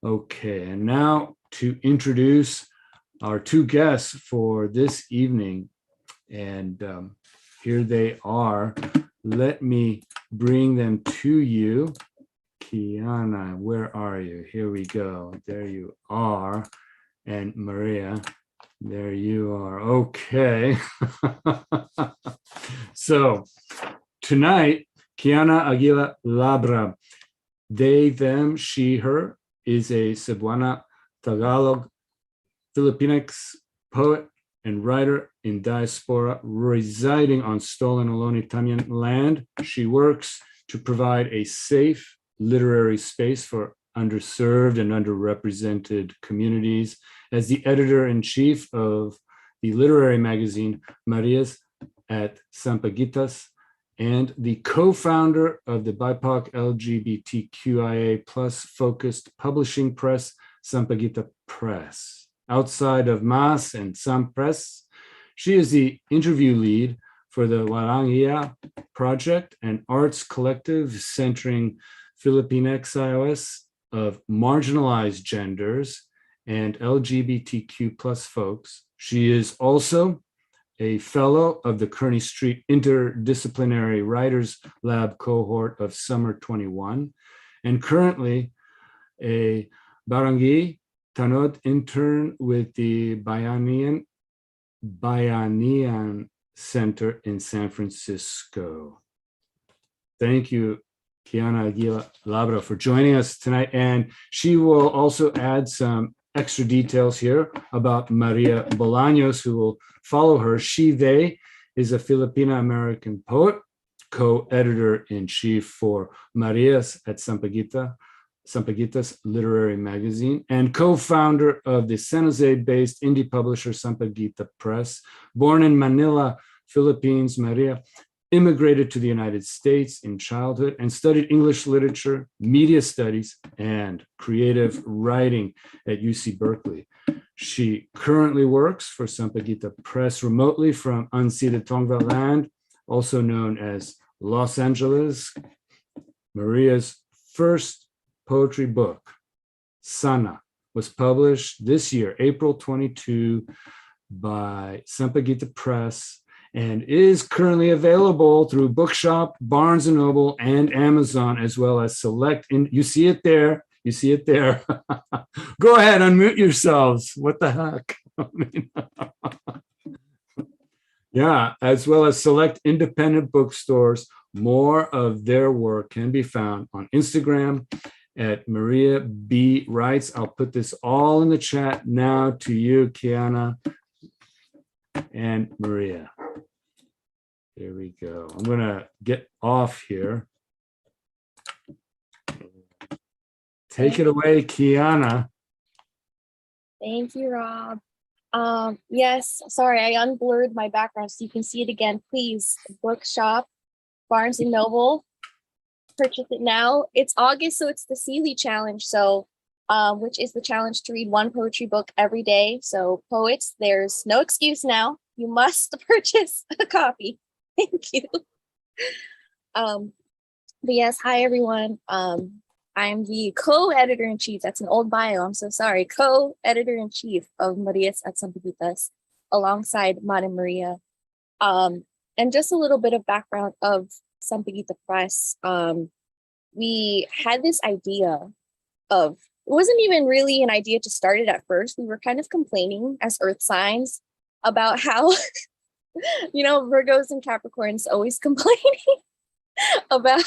Okay, and now to introduce our two guests for this evening. And here they are. Let me bring them to you. Kiana, where are you? Here we go. There you are. And Maria, there you are. Okay. So tonight, Keana Aguila Labra, they, them, she, her, is a Cebuana Tagalog Filipinx poet and writer in diaspora residing on stolen Ohlone Tamyen land. She works to provide a safe literary space for underserved and underrepresented communities as the editor-in-chief of the literary magazine Marías at Sampaguitas and the co-founder of the BIPOC LGBTQIA plus focused publishing press, Sampaguita Press. Outside of MAS and SamPress, she is the interview lead for the Walang Hiya Project, an arts collective centering Filipinxaos of marginalized genders and LGBTQ plus folks. She is also a fellow of the Kearny Street Interdisciplinary Writers Lab cohort of Summer 21, and currently a Barangay Tanod intern with the Bayanihan Center in San Francisco. Thank you, Keana Aguila Labra, for joining us tonight. And she will also add some extra details here about Maria Bolaños, who will follow her. She, they is a Filipina-American poet, co-editor-in-chief for Marías at Sampaguitas Literary Magazine, and co-founder of the San Jose-based indie publisher Sampaguita Press. Born in Manila, Philippines, Maria immigrated to the United States in childhood and studied English literature, media studies, and creative writing at UC Berkeley. She currently works for Sampaguita Press remotely from unceded Tongva land, also known as Los Angeles. Maria's first poetry book, Sana, was published this year, April 22, by Sampaguita Press, and is currently available through Bookshop, Barnes & Noble, and Amazon, as well as select, you see it there, you see it there. Go ahead, unmute yourselves. What the heck? I mean, yeah, as well as select independent bookstores. More of their work can be found on Instagram at Maria B. Writes. I'll put this all in the chat now to you, Kiana and Maria. There we go. I'm going to get off here. Take it away, Kiana. Thank you, Rob. Yes, sorry, I unblurred my background so you can see it again. Please, Bookshop, Barnes & Noble, purchase it now. It's August, so it's the Seeley Challenge, so which is the challenge to read one poetry book every day. So poets, there's no excuse now. You must purchase a copy. Thank you. But yes, hi everyone. I'm the co-editor-in-chief. That's an old bio. I'm so sorry. Co-editor-in-chief of Marías at Sampaguitas, alongside Madam Maria. And just a little bit of background of Sampaguita Press. We had this idea of, it wasn't even really an idea to start it at first. We were kind of complaining as earth signs about how, you know, Virgos and Capricorns always complaining about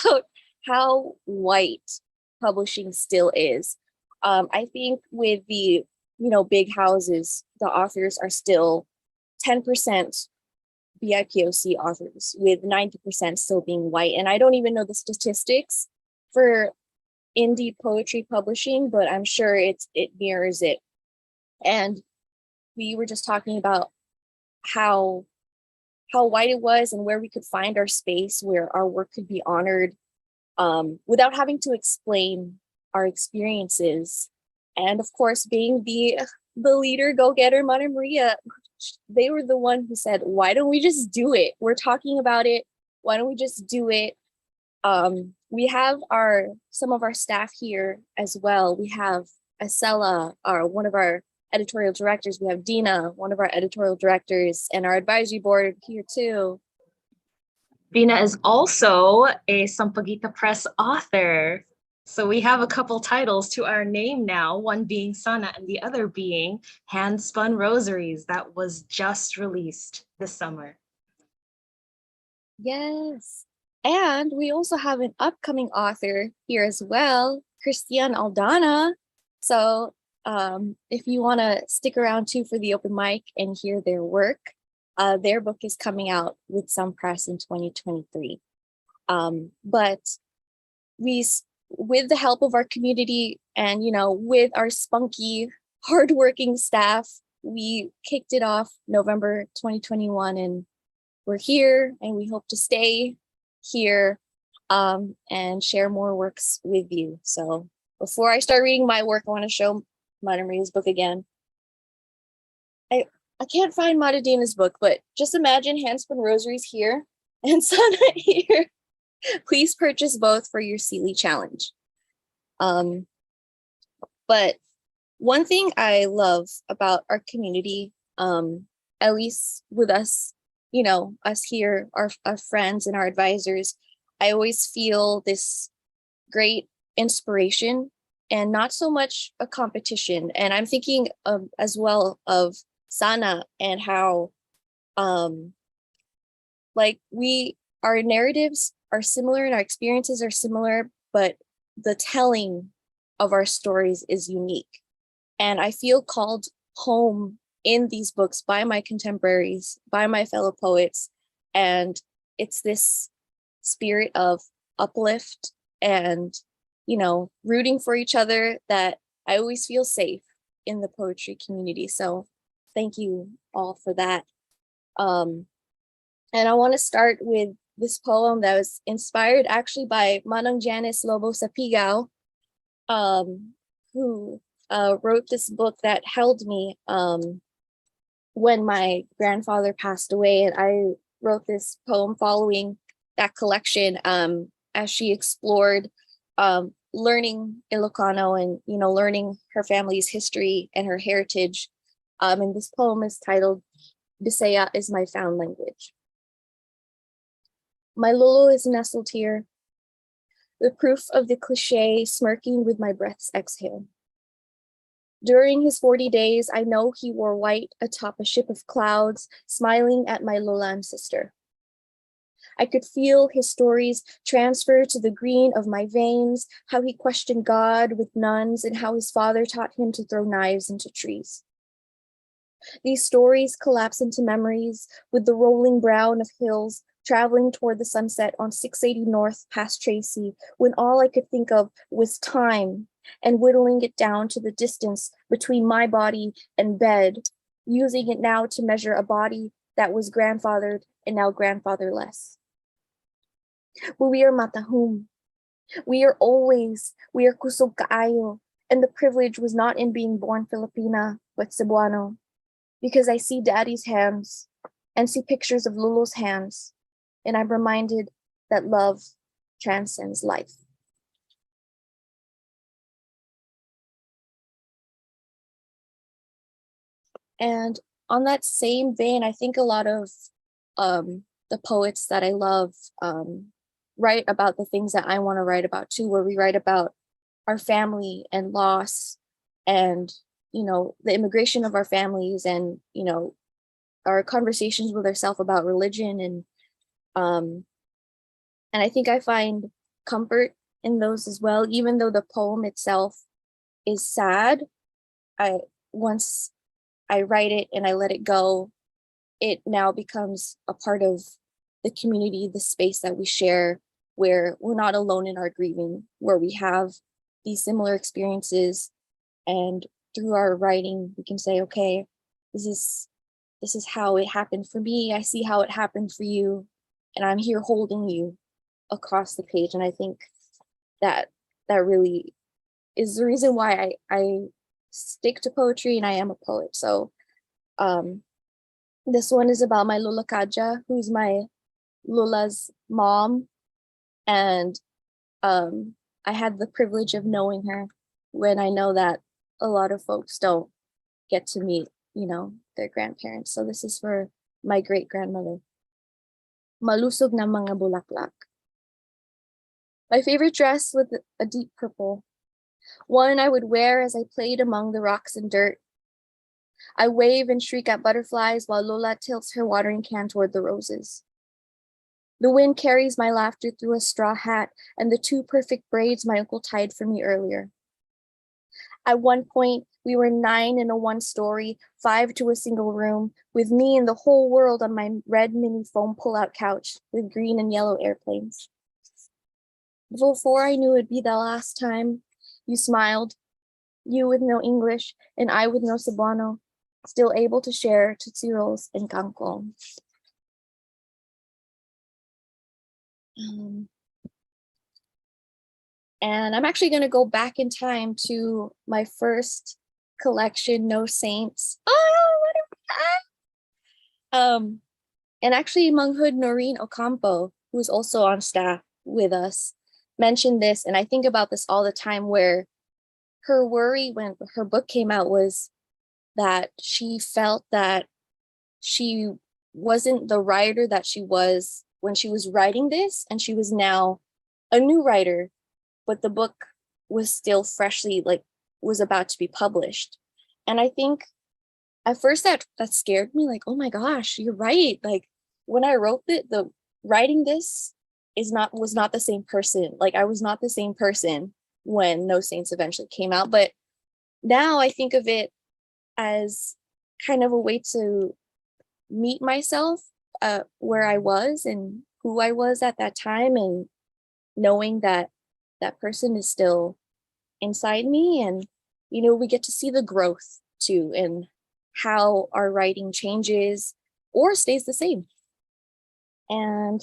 how white publishing still is. I think with the, you know, big houses, the authors are still 10% BIPOC authors, with 90% still being white. And I don't even know the statistics for indie poetry publishing, but I'm sure it mirrors it. And we were just talking about how white it was and where we could find our space where our work could be honored without having to explain our experiences. And of course, being the leader, go-getter, Madam Maria, they were the one who said, why don't we just do it? We're talking about it. Why don't we just do it? We have some of our staff here as well. We have Acela, one of our editorial directors. We have Dina, one of our editorial directors, and our advisory board here too. Dina is also a Sampaguita Press author. So we have a couple titles to our name now, one being Sana and the other being Handspun Rosaries, that was just released this summer. Yes. And we also have an upcoming author here as well, Christiane Aldana. So if you want to stick around too for the open mic and hear their work, their book is coming out with SamPress in 2023. But with the help of our community and, with our spunky, hardworking staff, we kicked it off November 2021, and we're here, and we hope to stay here and share more works with you. So before I start reading my work, I want to show Mana Maria's book again. I can't find Madadina's book, but just imagine Handspun Rosaries here and Sana here. Please purchase both for your Sealy challenge. But one thing I love about our community, at least with us, us here, our friends and our advisors, I always feel this great inspiration and not so much a competition. And I'm thinking as well of Sana and how our narratives are similar and our experiences are similar, but the telling of our stories is unique. And I feel called home in these books by my contemporaries, by my fellow poets. And it's this spirit of uplift and, rooting for each other that I always feel safe in the poetry community. So thank you all for that. And I want to start with this poem that was inspired actually by Manang Janice Lobo Sapigao, who wrote this book that held me when my grandfather passed away. And I wrote this poem following that collection as she explored learning Ilocano and, learning her family's history and her heritage. And this poem is titled, Bisaya is My Found Language. My lolo is nestled here, the proof of the cliche smirking with my breath's exhale. During his 40 days, I know he wore white atop a ship of clouds, smiling at my Lolan sister. I could feel his stories transfer to the green of my veins, how he questioned God with nuns and how his father taught him to throw knives into trees. These stories collapse into memories with the rolling brown of hills traveling toward the sunset on 680 North past Tracy, when all I could think of was time and whittling it down to the distance between my body and bed, using it now to measure a body that was grandfathered and now grandfatherless. But we are matahum. We are kusog kaayo, and the privilege was not in being born Filipina, but Cebuano, because I see daddy's hands and see pictures of Lulu's hands, and I'm reminded that love transcends life. And on that same vein, I think a lot of the poets that I love write about the things that I want to write about too, where we write about our family and loss and, the immigration of our families and, our conversations with ourselves about religion. And I think I find comfort in those as well, even though the poem itself is sad. Once I write it and I let it go, it now becomes a part of the community, the space that we share, where we're not alone in our grieving, where we have these similar experiences. And through our writing, we can say, okay, this is how it happened for me. I see how it happened for you. And I'm here holding you across the page. And I think that really is the reason why I stick to poetry and I am a poet. So this one is about my Lola Kaja, who's my Lola's mom. And I had the privilege of knowing her when I know that a lot of folks don't get to meet, their grandparents. So this is for my great grandmother. Malusog na mga bulaklak. My favorite dress was a deep purple, one I would wear as I played among the rocks and dirt. I wave and shriek at butterflies while Lola tilts her watering can toward the roses. The wind carries my laughter through a straw hat and the 2 perfect braids my uncle tied for me earlier. At one point, we were 9 in a 1-story, 5 to a single room, with me and the whole world on my red mini foam pull-out couch with green and yellow airplanes. Before I knew it'd be the last time, you smiled, you with no English and I with no Cebuano, still able to share Tootsie Rolls and kangkong. And I'm actually going to go back in time to my first collection, No Saints. Oh, what am I? And actually, Manghud Noreen Ocampo, who is also on staff with us, mentioned this, and I think about this all the time, where her worry when her book came out was that she felt that she wasn't the writer that she was when she was writing this, and she was now a new writer, but the book was still freshly, was about to be published. And I think at first that scared me, oh my gosh, you're right. When I wrote it, the writing this was not the same person. I was not the same person when No Saints eventually came out. But now I think of it as kind of a way to meet myself where I was and who I was at that time, and knowing that that person is still inside me. And, we get to see the growth too, and how our writing changes or stays the same. And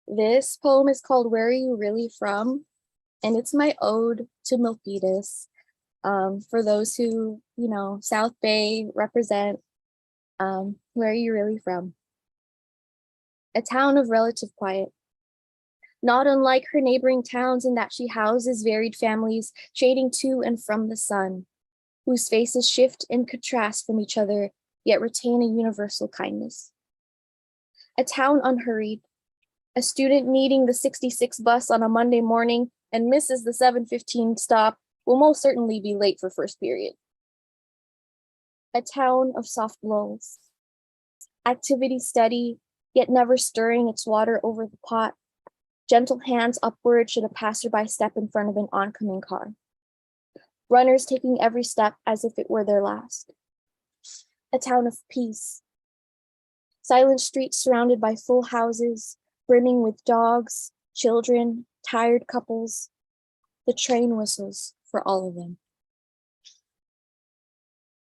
this poem is called Where Are You Really From? And it's my ode to Milpitas. For those who, South Bay represent, where are you really from? A town of relative quiet, not unlike her neighboring towns in that she houses varied families shading to and from the sun, whose faces shift and contrast from each other, yet retain a universal kindness. A town unhurried, a student needing the 66 bus on a Monday morning and misses the 7:15 stop will most certainly be late for first period. A town of soft lulls, activity steady, yet never stirring its water over the pot, gentle hands upward should a passerby step in front of an oncoming car. Runners taking every step as if it were their last. A town of peace. Silent streets surrounded by full houses, brimming with dogs, children, tired couples. The train whistles for all of them.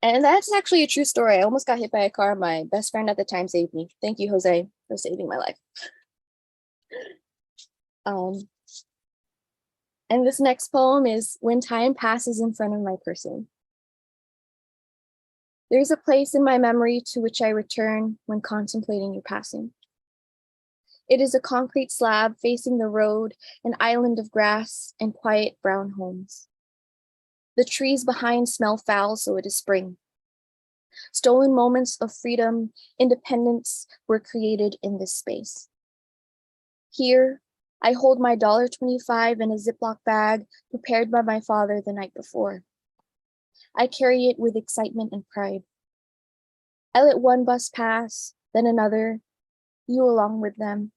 And that's actually a true story. I almost got hit by a car. My best friend at the time saved me. Thank you, Jose, for saving my life. And this next poem is When Time Passes in Front of My Person. There's a place in my memory to which I return when contemplating your passing. It is a concrete slab facing the road, an island of grass and quiet brown homes. The trees behind smell foul, so it is spring. Stolen moments of freedom, independence were created in this space. Here, I hold my $1.25 in a Ziploc bag prepared by my father the night before. I carry it with excitement and pride. I let one bus pass, then another, you along with them.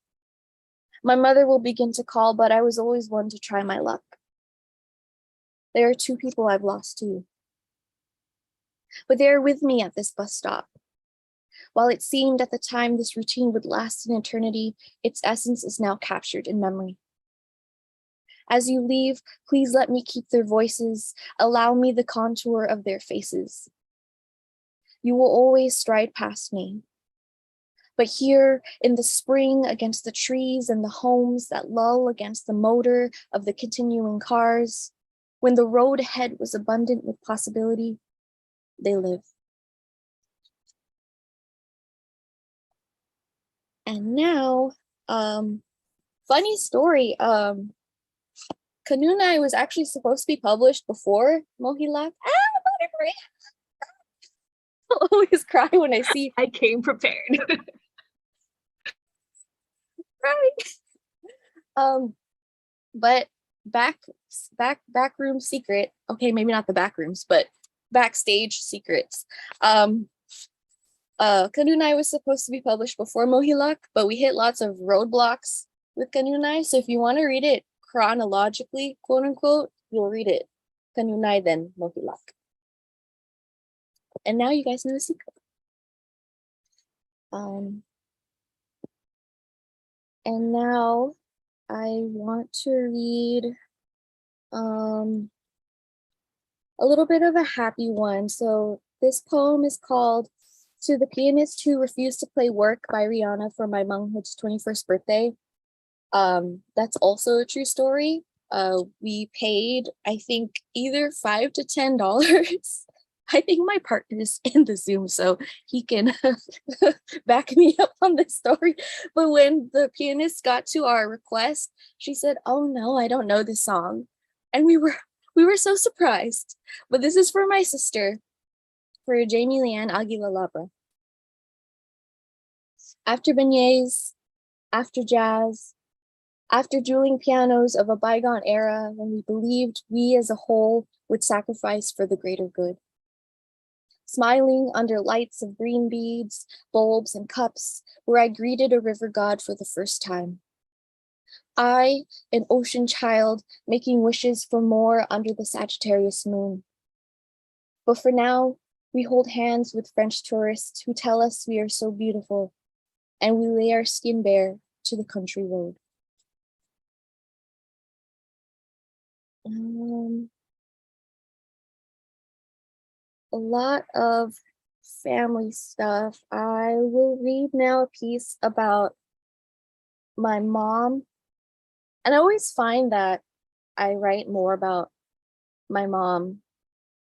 My mother will begin to call, but I was always one to try my luck. There are 2 people I've lost too. But they are with me at this bus stop. While it seemed at the time this routine would last an eternity, its essence is now captured in memory. As you leave, please let me keep their voices, allow me the contour of their faces. You will always stride past me. But here in the spring, against the trees and the homes that lull against the motor of the continuing cars, when the road ahead was abundant with possibility, they live. And now, funny story, Kanunay was actually supposed to be published before Mohilak. sorry. I always cry when I see I came prepared. right. But backroom secret. Okay, maybe not the back rooms, but backstage secrets. Kanunay was supposed to be published before Mohilak, but we hit lots of roadblocks with Kanunay. So if you want to read it chronologically, quote unquote, you'll read it Kanunay, then Mohilak. And now you guys know the secret. And now I want to read a little bit of a happy one. So this poem is called To the Pianist Who Refused to Play Work by Rihanna for my manghood's 21st birthday. That's also a true story. We paid, I think, either $5 to $10. I think my partner is in the Zoom, so he can back me up on this story. But when the pianist got to our request, she said, "Oh no, I don't know this song," and we were so surprised. But this is for my sister, for Jamie Leanne Aguila Labra. After beignets, after jazz, after dueling pianos of a bygone era when we believed we as a whole would sacrifice for the greater good. Smiling under lights of green beads, bulbs, and cups, where I greeted a river god for the first time. I, an ocean child, making wishes for more under the Sagittarius moon. But for now, we hold hands with French tourists who tell us we are so beautiful, and we lay our skin bare to the country road. A lot of family stuff. I will read now a piece about my mom. And I always find that I write more about my mom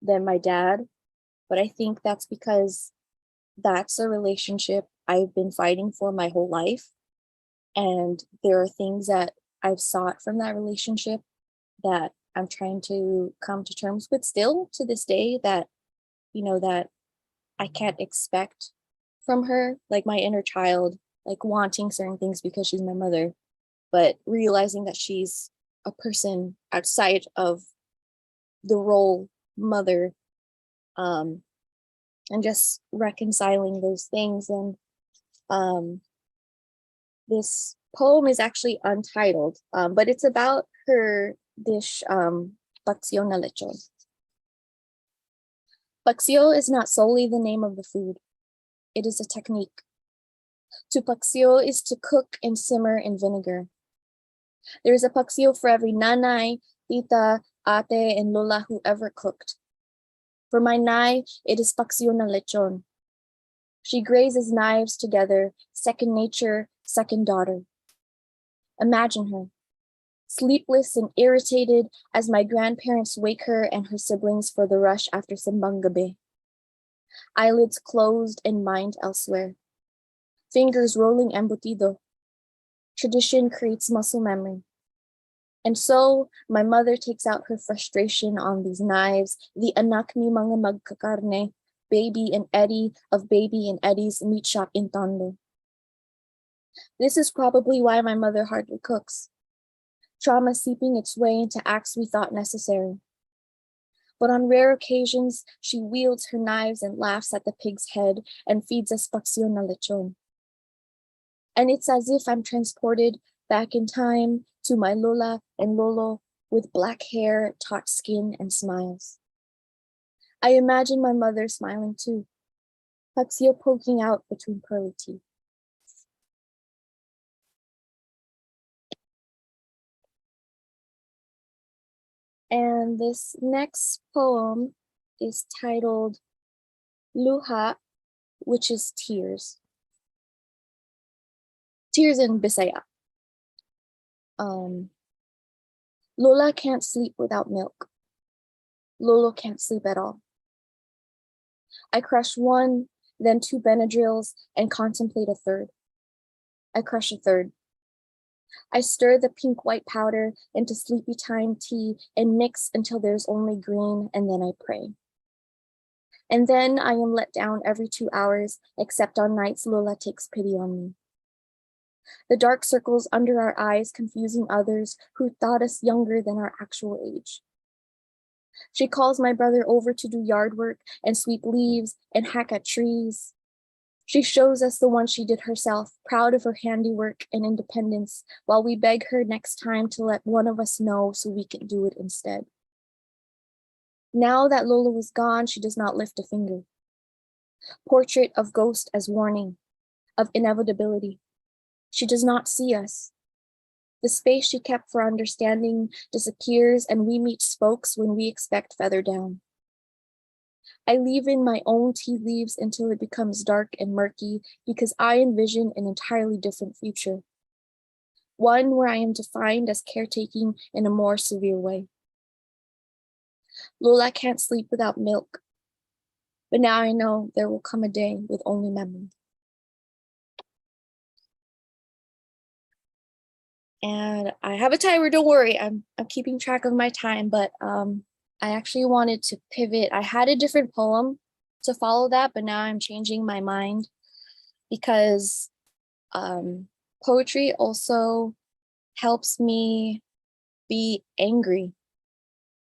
than my dad. But I think that's because that's a relationship I've been fighting for my whole life. And there are things that I've sought from that relationship that I'm trying to come to terms with still to this day, that that I can't expect from her, like my inner child, like wanting certain things because she's my mother, but realizing that she's a person outside of the role mother, and just reconciling those things. And this poem is actually untitled, but it's about her dish, paksiw na lechon. Paksiw is not solely the name of the food. It is a technique. To paksiw is to cook and simmer in vinegar. There is a paksiw for every nanay, tita, ate, and lola who ever cooked. For my nai, it is paksiw na lechon. She grazes knives together, second nature, second daughter. Imagine her, sleepless and irritated as my grandparents wake her and her siblings for the rush after simbang gabi. Eyelids closed and mind elsewhere. Fingers rolling embutido. Tradition creates muscle memory. And so my mother takes out her frustration on these knives, the anak ni mga magkakarne, Baby and Eddie of Baby and Eddie's meat shop in Tondo. This is probably why my mother hardly cooks. Trauma seeping its way into acts we thought necessary. But on rare occasions, she wields her knives and laughs at the pig's head and feeds us paksiw na lechon. And it's as if I'm transported back in time to my lola and lolo with black hair, taut skin, and smiles. I imagine my mother smiling too, paksiw poking out between pearly teeth. And this next poem is titled Luha, which is tears. Tears in Bisaya. Lola can't sleep without milk. Lolo can't sleep at all. I crush one, then two Benadryls, and contemplate a third. I crush a third. I stir the pink-white powder into sleepy time tea and mix until there's only green, and then I pray. And then I am let down every 2 hours, except on nights Lola takes pity on me. The dark circles under our eyes confusing others who thought us younger than our actual age. She calls my brother over to do yard work and sweep leaves and hack at trees. She shows us the one she did herself, proud of her handiwork and independence, while we beg her next time to let one of us know so we can do it instead. Now that Lola was gone, she does not lift a finger. Portrait of ghost as warning, of inevitability. She does not see us. The space she kept for understanding disappears, and we meet spokes when we expect feather down. I leave in my own tea leaves until it becomes dark and murky because I envision an entirely different future. One where I am defined as caretaking in a more severe way. Lola can't sleep without milk, but now I know there will come a day with only memory. And I have a timer, don't worry, I'm keeping track of my time, but I actually wanted to pivot. I had a different poem to follow that, but now I'm changing my mind because poetry also helps me be angry.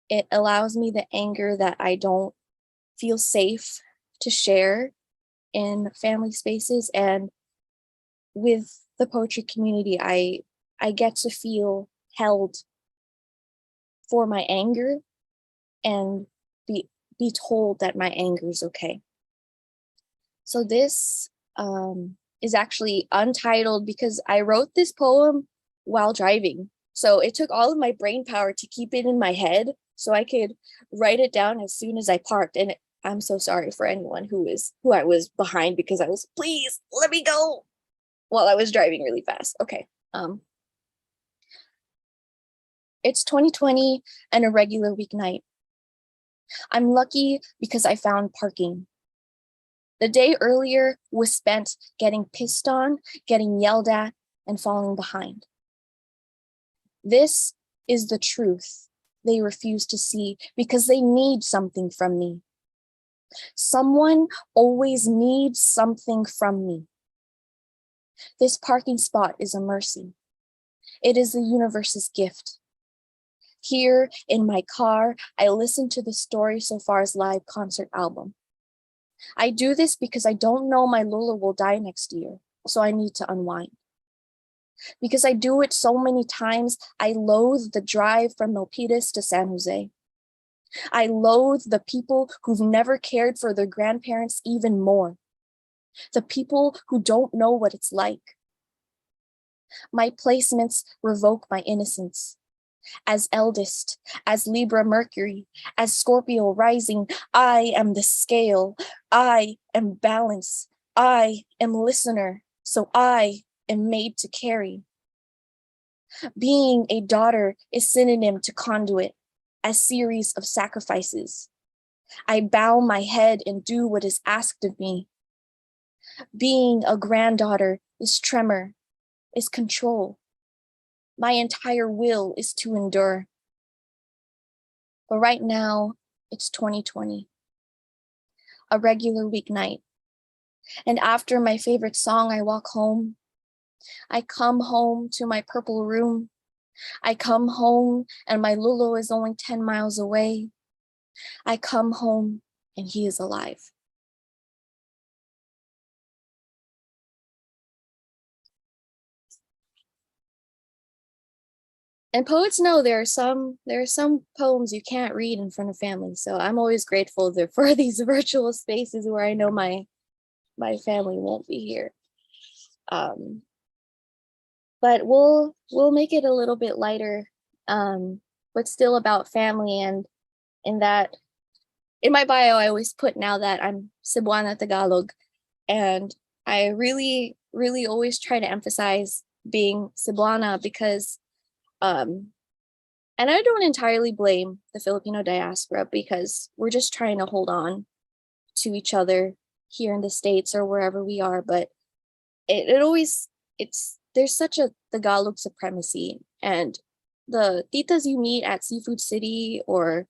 It allows me the anger that I don't feel safe to share in family spaces, and with the poetry community, I get to feel held for my anger and be told that my anger is okay. So this is actually untitled because I wrote this poem while driving. So it took all of my brain power to keep it in my head so I could write it down as soon as I parked. And I'm so sorry for anyone who I was behind because I was, please let me go, while I was driving really fast. Okay. It's 2020 and a regular weeknight. I'm lucky because I found parking. The day earlier was spent getting pissed on, getting yelled at, and falling behind. This is the truth they refuse to see because they need something from me. Someone always needs something from me. This parking spot is a mercy. It is the universe's gift. Here in my car, I listen to the Story So Far's live concert album. I do this because I don't know my Lola will die next year, so I need to unwind. Because I do it so many times, I loathe the drive from Milpitas to San Jose. I loathe the people who've never cared for their grandparents even more. The people who don't know what it's like. My placements revoke my innocence. As eldest, as Libra Mercury, as Scorpio rising, I am the scale, I am balance, I am listener, so I am made to carry. Being a daughter is synonym to conduit, a series of sacrifices. I bow my head and do what is asked of me. Being a granddaughter is tremor, is control. My entire will is to endure. But right now, it's 2020, a regular weeknight. And after my favorite song, I walk home. I come home to my purple room. I come home and my Lulu is only 10 miles away. I come home and he is alive. And poets know there are some poems you can't read in front of family. So I'm always grateful for these virtual spaces where I know my family won't be here. But we'll make it a little bit lighter, but still about family. And in my bio, I always put now that I'm Cebuana Tagalog, and I really, really always try to emphasize being Cebuana because and I don't entirely blame the Filipino diaspora because we're just trying to hold on to each other here in the States or wherever we are. But there's such a Tagalog supremacy, and the titas you meet at Seafood City or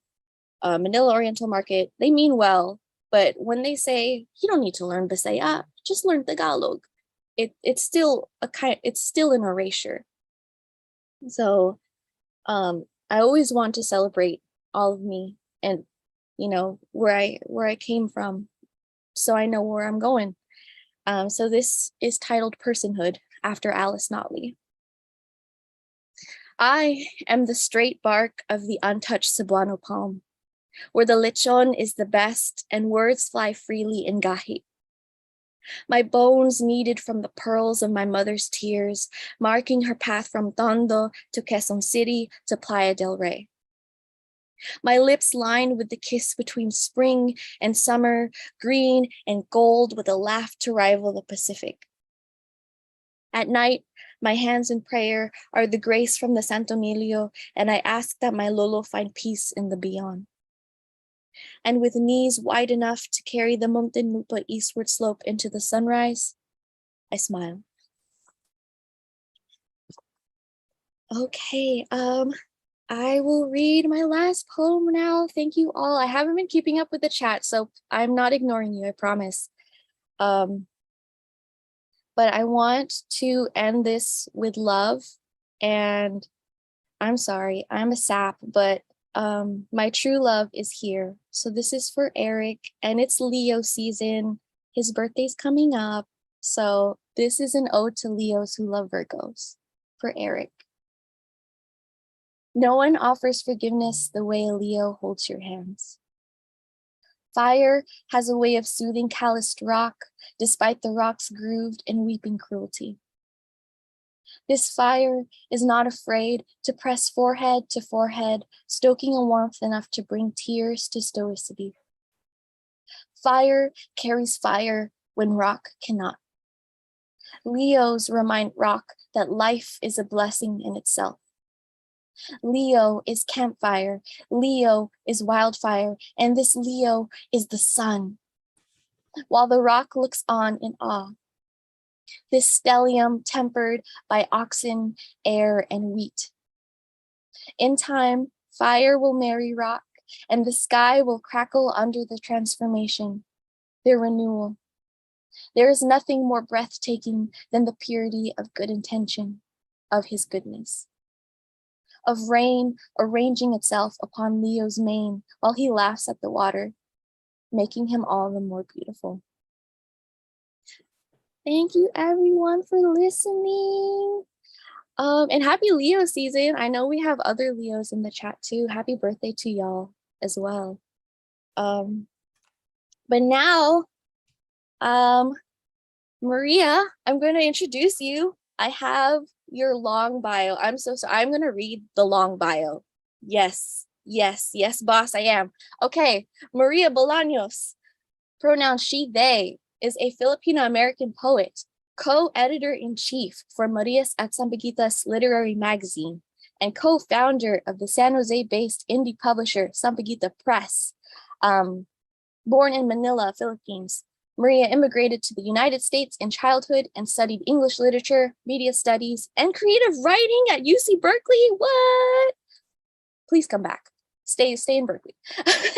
Manila Oriental Market, they mean well, But when they say you don't need to learn Bisaya, just learn Tagalog, it's still an erasure. So I always want to celebrate all of me and where I came from, so I know where I'm going. So this is titled Personhood after Alice Notley. I am the straight bark of the untouched Cebuano palm, where the lechon is the best and words fly freely in gahi. My bones kneaded from the pearls of my mother's tears, marking her path from Tondo to Quezon City to Playa del Rey. My lips lined with the kiss between spring and summer, green and gold with a laugh to rival the Pacific. At night, my hands in prayer are the grace from the Santo Emilio, and I ask that my lolo find peace in the beyond. And with knees wide enough to carry the Muntinlupa eastward slope into the sunrise, I smile. Okay, I will read my last poem now. Thank you all. I haven't been keeping up with the chat, so I'm not ignoring you, I promise. But I want to end this with love, and I'm sorry, I'm a sap, but my true love is here. So this is for Eric, and it's Leo season. His birthday's coming up, so this is an ode to Leos who love Virgos. For Eric. No one offers forgiveness the way a Leo holds your hands. Fire has a way of soothing calloused rock, despite the rock's grooved and weeping cruelty. This fire is not afraid to press forehead to forehead, stoking a warmth enough to bring tears to stoicity. Fire carries fire when rock cannot. Leos remind rock that life is a blessing in itself. Leo is campfire, Leo is wildfire, and this Leo is the sun. While the rock looks on in awe, this stellium tempered by oxen, air, and wheat. In time, fire will marry rock, and the sky will crackle under the transformation, their renewal. There is nothing more breathtaking than the purity of good intention, of his goodness. Of rain arranging itself upon Leo's mane while he laughs at the water, making him all the more beautiful. Thank you everyone for listening. And happy Leo season. I know we have other Leos in the chat too. Happy birthday to y'all as well. But now, Maria, I'm going to introduce you. I have your long bio. I'm so sorry. I'm going to read the long bio. Yes, boss, I am. Okay, Maria Bolaños, pronoun she, they, is a Filipino-American poet, co-editor-in-chief for Marías at Sampaguitas literary magazine, and co-founder of the San Jose-based indie publisher Sampaguita Press. Born in Manila, Philippines, Maria immigrated to the United States in childhood and studied English literature, media studies, and creative writing at UC Berkeley. What? Please come back. Stay in Berkeley.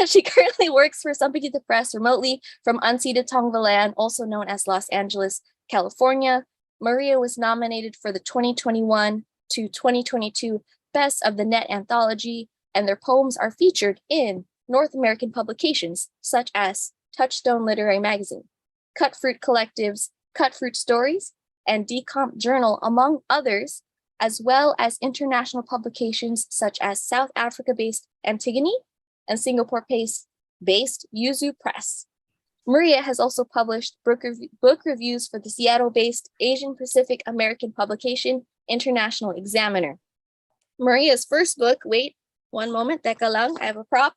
She currently works for Sampaguita Press remotely from unceded Tongvalan, also known as Los Angeles, California. Maria was nominated for the 2021 to 2022 Best of the Net anthology, and their poems are featured in North American publications such as Touchstone Literary Magazine, Cut Fruit Collectives, Cut Fruit Stories, and Decomp Journal, among others, as well as international publications such as South Africa-based Antigone and Singapore-based Yuzu Press. Maria has also published book reviews for the Seattle-based Asian Pacific American publication, International Examiner. Maria's first book, wait, one moment, teka lang, I have a prop.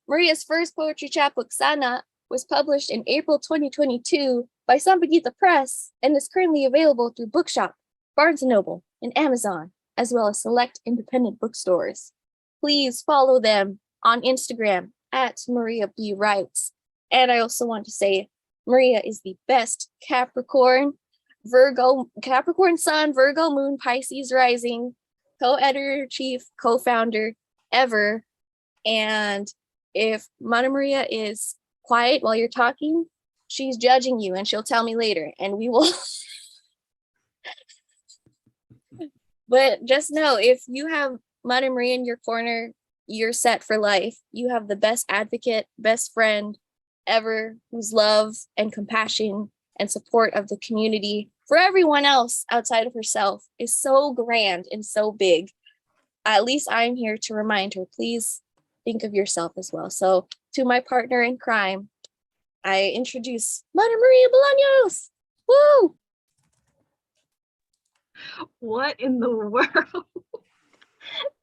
Maria's first poetry chapbook, Sana, was published in April 2022 by Sampaguita Press and is currently available through Bookshop, Barnes & Noble, and Amazon, as well as select independent bookstores. Please follow them on Instagram at Maria B. Writes. And I also want to say Maria is the best Capricorn Sun, Virgo Moon, Pisces Rising, co-editor-in-chief, co-founder ever. And if Mana Maria is quiet while you're talking, she's judging you and she'll tell me later and we will. But just know, if you have Mother Maria in your corner, you're set for life. You have the best advocate, best friend ever, whose love and compassion and support of the community for everyone else outside of herself is so grand and so big. At least I'm here to remind her, please think of yourself as well. So to my partner in crime, I introduce Mother Maria Bolaños. Woo! What in the world?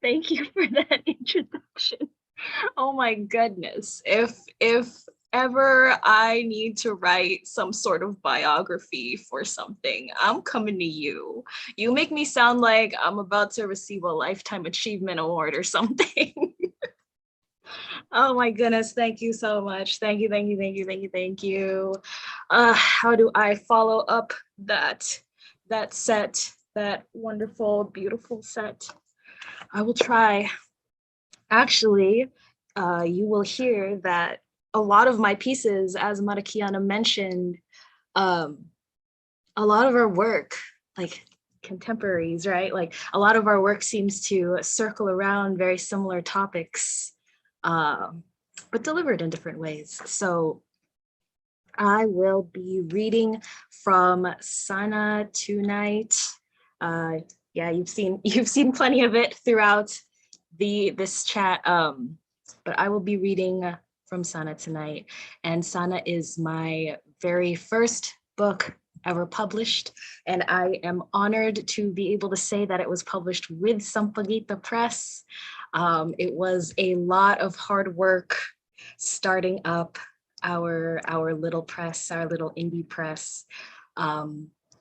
Thank you for that introduction. Oh my goodness. If ever I need to write some sort of biography for something, I'm coming to you. You make me sound like I'm about to receive a Lifetime Achievement Award or something. Oh my goodness, thank you so much. Thank you, thank you, thank you, thank you, thank you. How do I follow up that set, that wonderful, beautiful set? I will try. Actually, you will hear that a lot of my pieces, as Kiana mentioned, a lot of our work, like contemporaries, right? Like a lot of our work seems to circle around very similar topics, but delivered in different ways. So I will be reading from Sana tonight. Yeah, you've seen plenty of it throughout this chat, but I will be reading from Sana tonight. And Sana is my very first book ever published, and I am honored to be able to say that it was published with Sampaguita Press. It was a lot of hard work starting up our little press, our little indie press.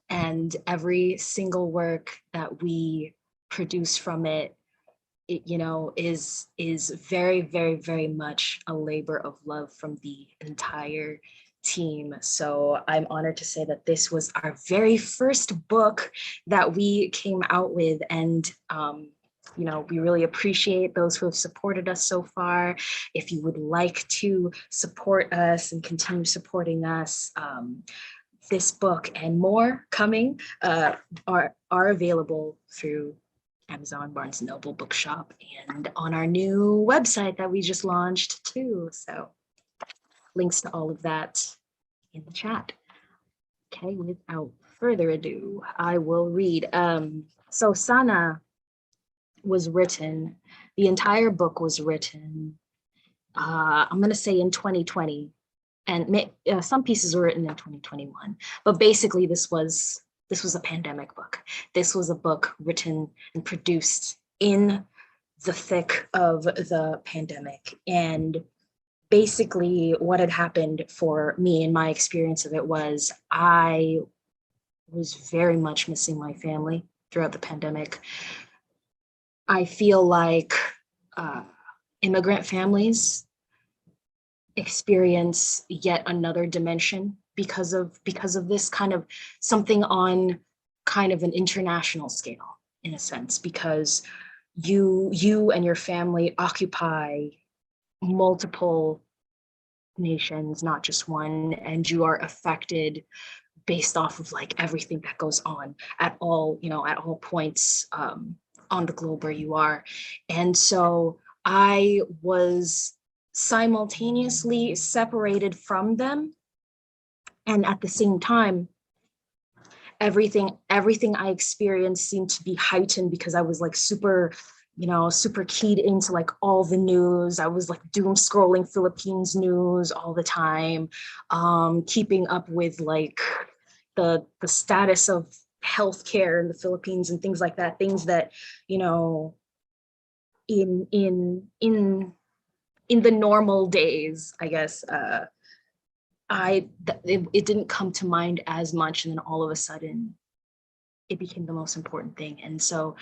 And every single work that we produce from it, you know, is very, very, very much a labor of love from the entire team. So I'm honored to say that this was our very first book that we came out with, and you know, we really appreciate those who have supported us so far. If you would like to support us and continue supporting us, this book and more coming are available through Amazon, Barnes & Noble, Bookshop, and on our new website that we just launched too. So links to all of that in the chat. Okay, without further ado, I will read. So Sana was written, the entire book was written, I'm gonna say in 2020, and some pieces were written in 2021, but basically this was a pandemic book. This was a book written and produced in the thick of the pandemic. And basically what had happened for me and my experience of it was I was very much missing my family throughout the pandemic. I feel like immigrant families experience yet another dimension because of this kind of something on kind of an international scale, in a sense, because you and your family occupy multiple nations, not just one, and you are affected based off of like everything that goes on at all, you know, at all points on the globe where you are. And so I was simultaneously separated from them, and at the same time, everything I experienced seemed to be heightened because I was like super keyed into like all the news. I was like doom scrolling Philippines news all the time, keeping up with like the status of healthcare in the Philippines and things like that, things that, you know, in the normal days, I guess, it didn't come to mind as much, and then all of a sudden it became the most important thing. And so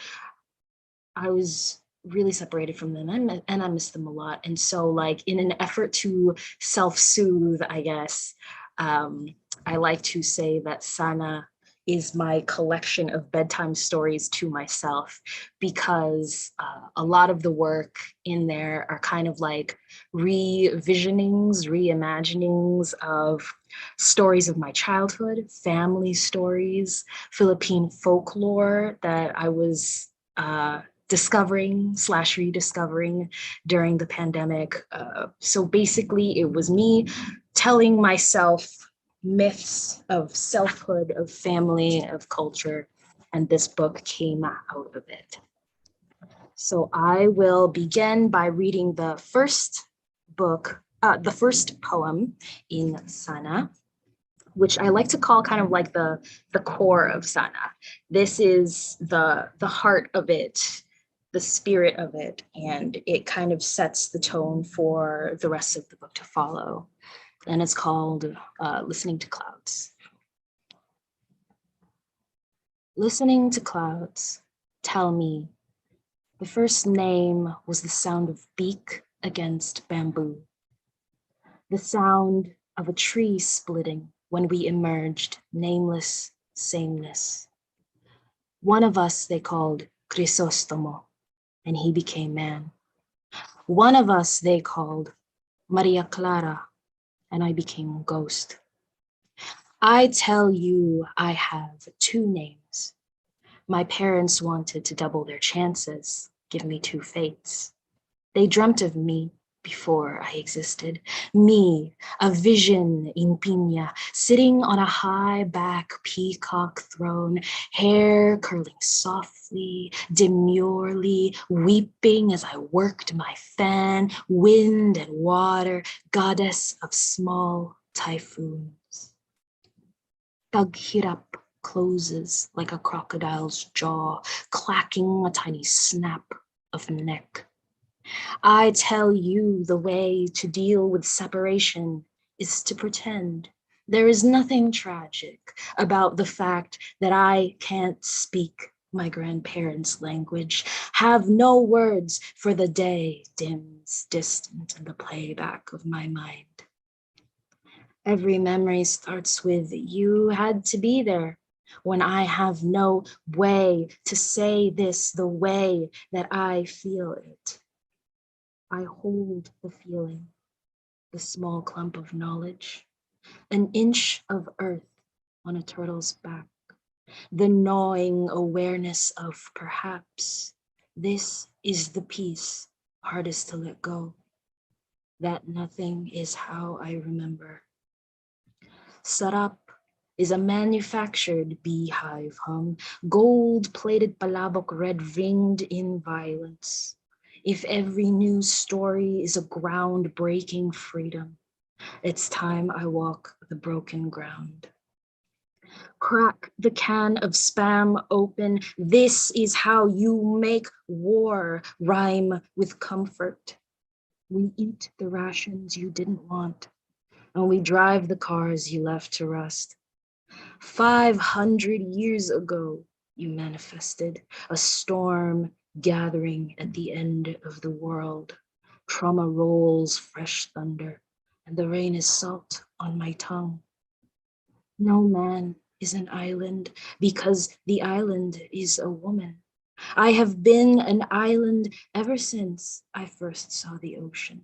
I was really separated from them, and I miss them a lot. And so like in an effort to self-soothe, I guess, I like to say that Sana is my collection of bedtime stories to myself, because a lot of the work in there are kind of like revisionings, reimaginings of stories of my childhood, family stories, Philippine folklore that I was discovering / rediscovering during the pandemic. So basically it was me telling myself myths of selfhood, of family, of culture, and this book came out of it. So I will begin by reading the first book, the first poem in Sana, which I like to call kind of like the core of Sana. This is the heart of it, the spirit of it, and it kind of sets the tone for the rest of the book to follow. And it's called Listening to Clouds. Listening to clouds, tell me, the first name was the sound of beak against bamboo, the sound of a tree splitting when we emerged, nameless, sameness. One of us they called Crisostomo, and he became man. One of us they called Maria Clara, and I became ghost. I tell you, I have two names. My parents wanted to double their chances, give me two fates. They dreamt of me before I existed. Me, a vision in piña, sitting on a high back peacock throne, hair curling softly, demurely, weeping as I worked my fan, wind and water, goddess of small typhoons. Taghirap closes like a crocodile's jaw, clacking a tiny snap of neck. I tell you, the way to deal with separation is to pretend. There is nothing tragic about the fact that I can't speak my grandparents' language, have no words for the day dims distant in the playback of my mind. Every memory starts with you had to be there, when I have no way to say this the way that I feel it. I hold the feeling, the small clump of knowledge, an inch of earth on a turtle's back, the gnawing awareness of perhaps this is the piece hardest to let go, that nothing is how I remember. Sarap is a manufactured beehive hum, gold-plated palabok red-ringed in violence. If every news story is a ground-breaking freedom, it's time I walk the broken ground. Crack the can of Spam open. This is how you make war rhyme with comfort. We eat the rations you didn't want, and we drive the cars you left to rust. 500 years ago, you manifested a storm gathering at the end of the world. Trauma rolls fresh thunder, and the rain is salt on my tongue. No man is an island because the island is a woman. I have been an island ever since I first saw the ocean.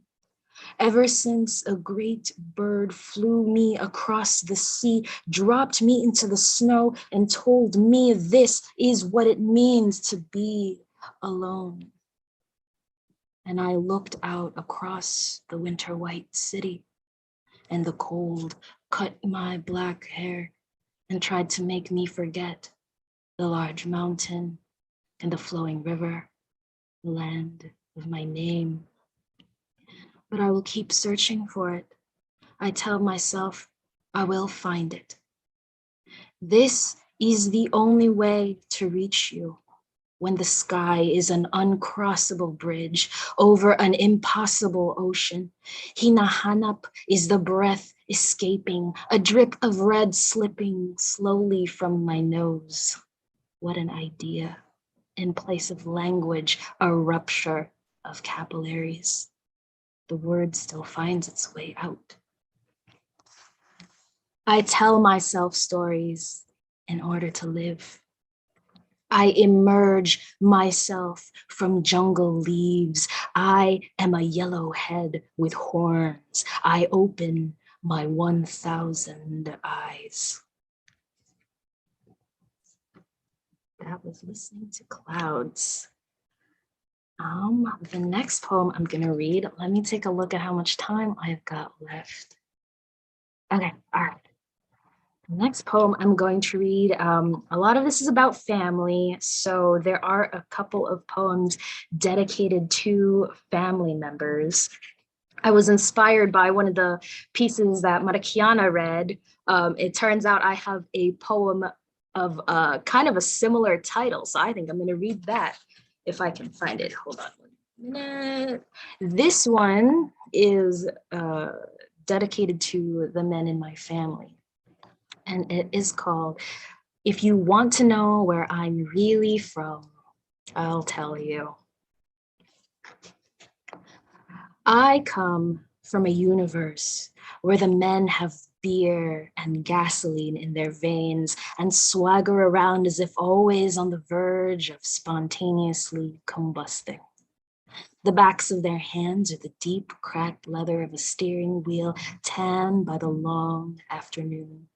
Ever since a great bird flew me across the sea, dropped me into the snow, and told me this is what it means to be alone. And I looked out across the winter white city, and the cold cut my black hair and tried to make me forget the large mountain and the flowing river, the land of my name. But I will keep searching for it. I tell myself I will find it. This is the only way to reach you when the sky is an uncrossable bridge over an impossible ocean. Hinahanap is the breath escaping, a drip of red slipping slowly from my nose. What an idea. In place of language, a rupture of capillaries. The word still finds its way out. I tell myself stories. in order to live. I emerge myself from jungle leaves. I am a yellow head with horns. I open my 1,000 eyes. That was Listening to Clouds. The next poem I'm gonna read, let me take a look at how much time I've got left. Okay, all right. The next poem I'm going to read, a lot of this is about family, so there are a couple of poems dedicated to family members. I was inspired by one of the pieces that Kiana read. It turns out I have a poem of kind of a similar title, so I think I'm going to read that if I can find it. Hold on 1 minute. This one is dedicated to the men in my family. And it is called, If You Want to Know Where I'm Really From, I'll Tell You. I come from a universe where the men have beer and gasoline in their veins and swagger around as if always on the verge of spontaneously combusting. The backs of their hands are the deep cracked leather of a steering wheel tanned by the long afternoon.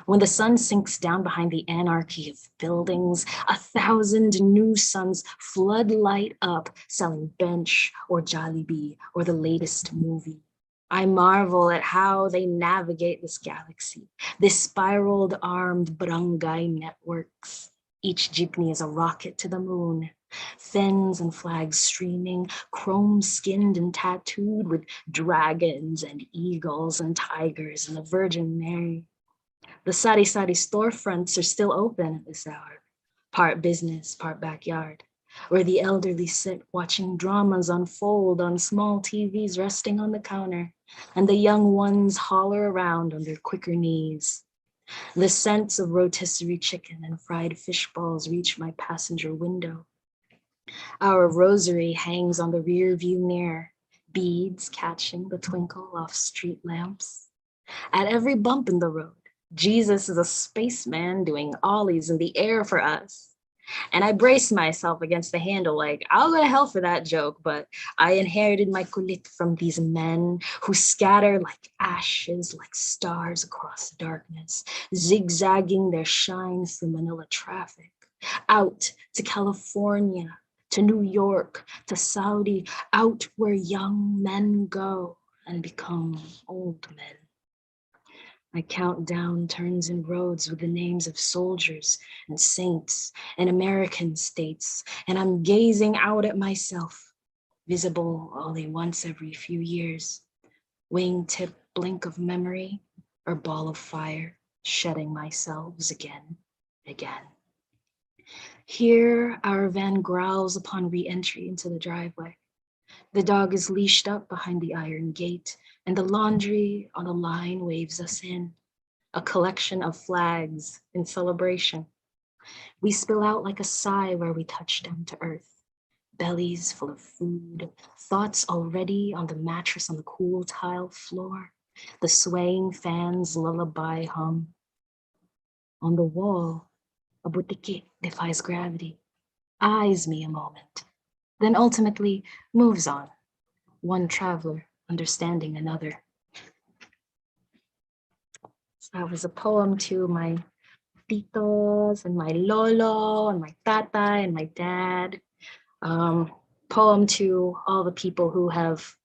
When the sun sinks down behind the anarchy of buildings, 1,000 new suns flood light up, selling bench or Jollibee or the latest movie. I marvel at how they navigate this galaxy, this spiraled armed barangay networks. Each jeepney is a rocket to the moon. Fins and flags streaming, chrome-skinned and tattooed with dragons and eagles and tigers and the Virgin Mary. The sari-sari storefronts are still open at this hour, part business, part backyard, where the elderly sit watching dramas unfold on small TVs resting on the counter, and the young ones holler around on their quicker knees. The scents of rotisserie chicken and fried fish balls reach my passenger window. Our rosary hangs on the rear view mirror, beads catching the twinkle off street lamps. At every bump in the road, Jesus is a spaceman doing ollies in the air for us. And I brace myself against the handle like, I'll go to hell for that joke, but I inherited my kulit from these men who scatter like ashes, like stars across the darkness, zigzagging their shine through Manila traffic, out to California, to New York, to Saudi, out where young men go and become old men. I count down turns and roads with the names of soldiers and saints and American states, and I'm gazing out at myself, visible only once every few years, wingtip blink of memory or ball of fire, shedding myself again. Here, our van growls upon re-entry into the driveway. The dog is leashed up behind the iron gate, and the laundry on the line waves us in, a collection of flags in celebration. We spill out like a sigh where we touch down to earth, bellies full of food, thoughts already on the mattress on the cool tile floor, the swaying fan's lullaby hum. On the wall, a butiki defies gravity, eyes me a moment, then ultimately moves on, one traveler understanding another. So that was a poem to my titos and my lolo and my tata and my dad. Poem to all the people who have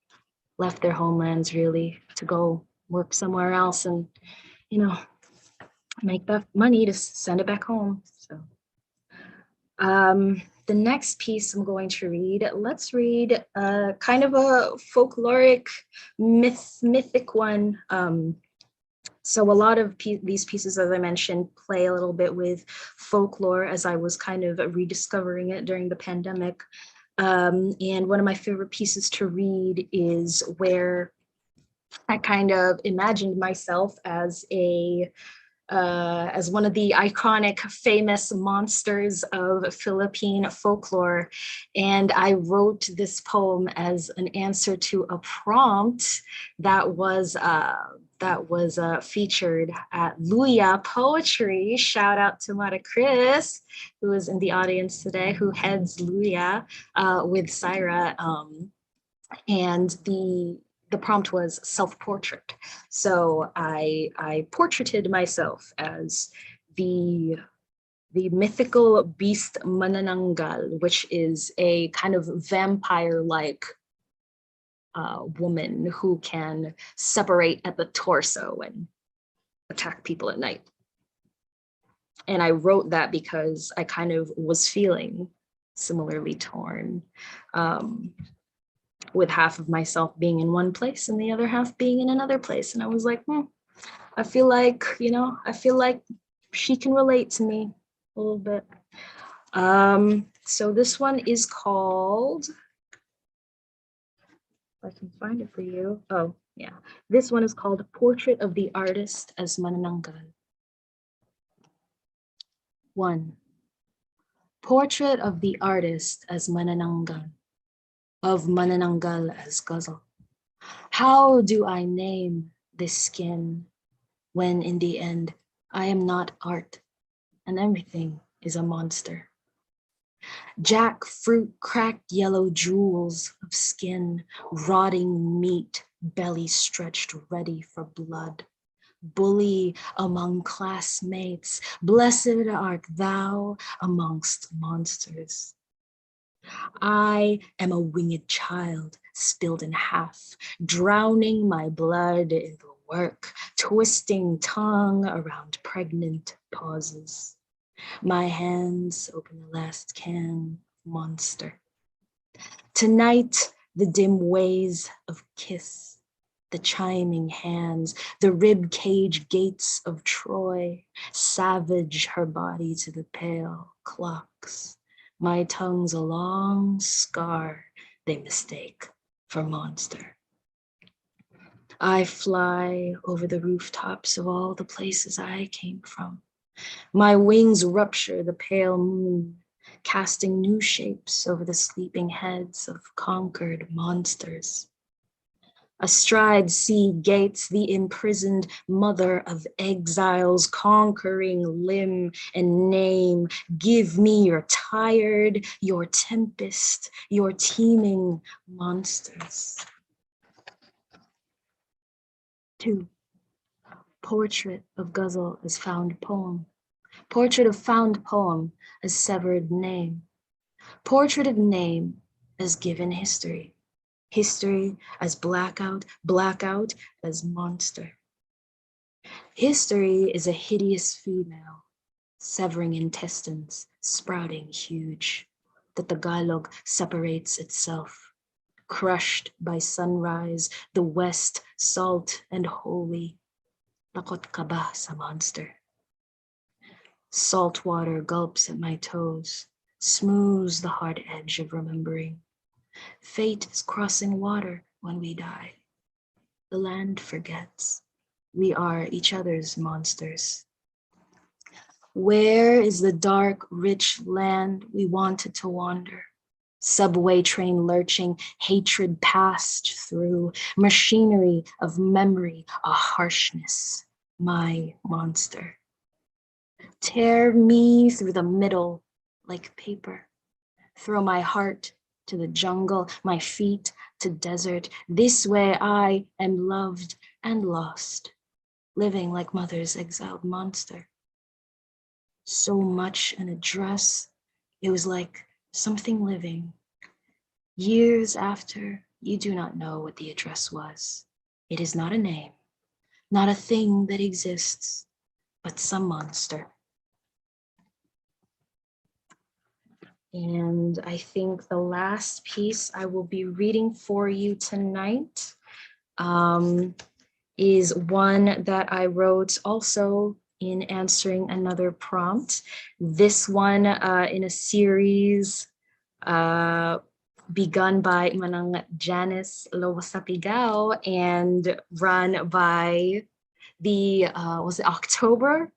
left their homelands really to go work somewhere else and, make that money to send it back home. So the next piece I'm going to read, let's read kind of a folkloric mythic one. So a lot of these pieces, as I mentioned, play a little bit with folklore as I was kind of rediscovering it during the pandemic. And one of my favorite pieces to read is where I kind of imagined myself as one of the iconic, famous monsters of Philippine folklore. And I wrote this poem as an answer to a prompt that was that was featured at Luya Poetry. Shout out to Mara Chris, who is in the audience today, who heads Luya with Syra. And the prompt was self-portrait. So I portraited myself as the mythical beast Manananggal, which is a kind of vampire-like woman who can separate at the torso and attack people at night. And I wrote that because I kind of was feeling similarly torn, with half of myself being in one place and the other half being in another place. And I was like, I feel like, I feel like she can relate to me a little bit. So this one is called, if I can find it for you. Oh, yeah. This one is called Portrait of the Artist as Manananggal. 1. Portrait of the Artist as Manananggal, of Manananggal as Ghazal. How do I name this skin when in the end I am not art and everything is a monster? Jackfruit cracked yellow jewels of skin, rotting meat, belly stretched ready for blood. Bully among classmates, blessed art thou amongst monsters. I am a winged child spilled in half, drowning my blood in the work, twisting tongue around pregnant pauses. My hands open the last can of monster. Tonight, the dim ways of kiss, the chiming hands, the rib cage gates of Troy, savage her body to the pale clocks. My tongue's a long scar they mistake for monster. I fly over the rooftops of all the places I came from. My wings rupture the pale moon, casting new shapes over the sleeping heads of conquered monsters. Astride sea gates, the imprisoned mother of exiles, conquering limb and name. Give me your tired, your tempest, your teeming monsters. 2. Portrait of Ghazal as found poem. Portrait of found poem as severed name. Portrait of name as given history. History as blackout, blackout as monster. History is a hideous female, severing intestines, sprouting huge, that the Tagalog separates itself, crushed by sunrise, the west salt and holy. Takot ka ba sa monster? Salt water gulps at my toes, smooths the hard edge of remembering. Fate is crossing water when we die. The land forgets. We are each other's monsters. Where is the dark, rich land we wanted to wander? Subway train lurching, hatred passed through, machinery of memory, a harshness, my monster. Tear me through the middle like paper. Throw my heart to the jungle, my feet to desert. This way I am loved and lost, living like mother's exiled monster. So much in a dress, it was like something living. Years after, you do not know what the address was. It is not a name, not a thing that exists, but some monster. And I think the last piece I will be reading for you tonight is one that I wrote also in answering another prompt. This one in a series begun by Manang Janice Lowasapigaw and run by the October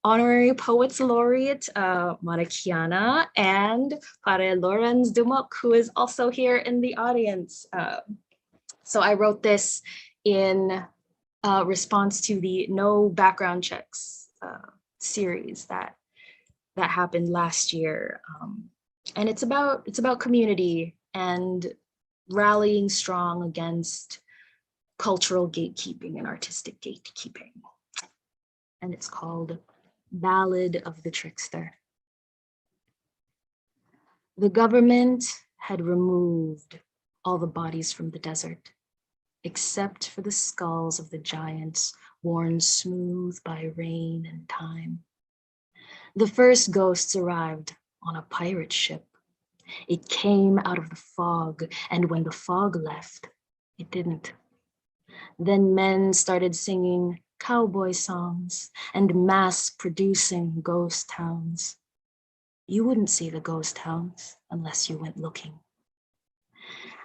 Honorary Poets Laureate, Kiana, and Pare Lorenz Dumuk, who is also here in the audience. So I wrote this in response to the no background checks series that happened last year. And it's about community and rallying strong against cultural gatekeeping and artistic gatekeeping. And it's called Ballad of the Trickster. The government had removed all the bodies from the desert, except for the skulls of the giants worn smooth by rain and time. The first ghosts arrived on a pirate ship. It came out of the fog, and when the fog left, it didn't. Then men started singing cowboy songs and mass producing ghost towns. You wouldn't see the ghost towns unless you went looking.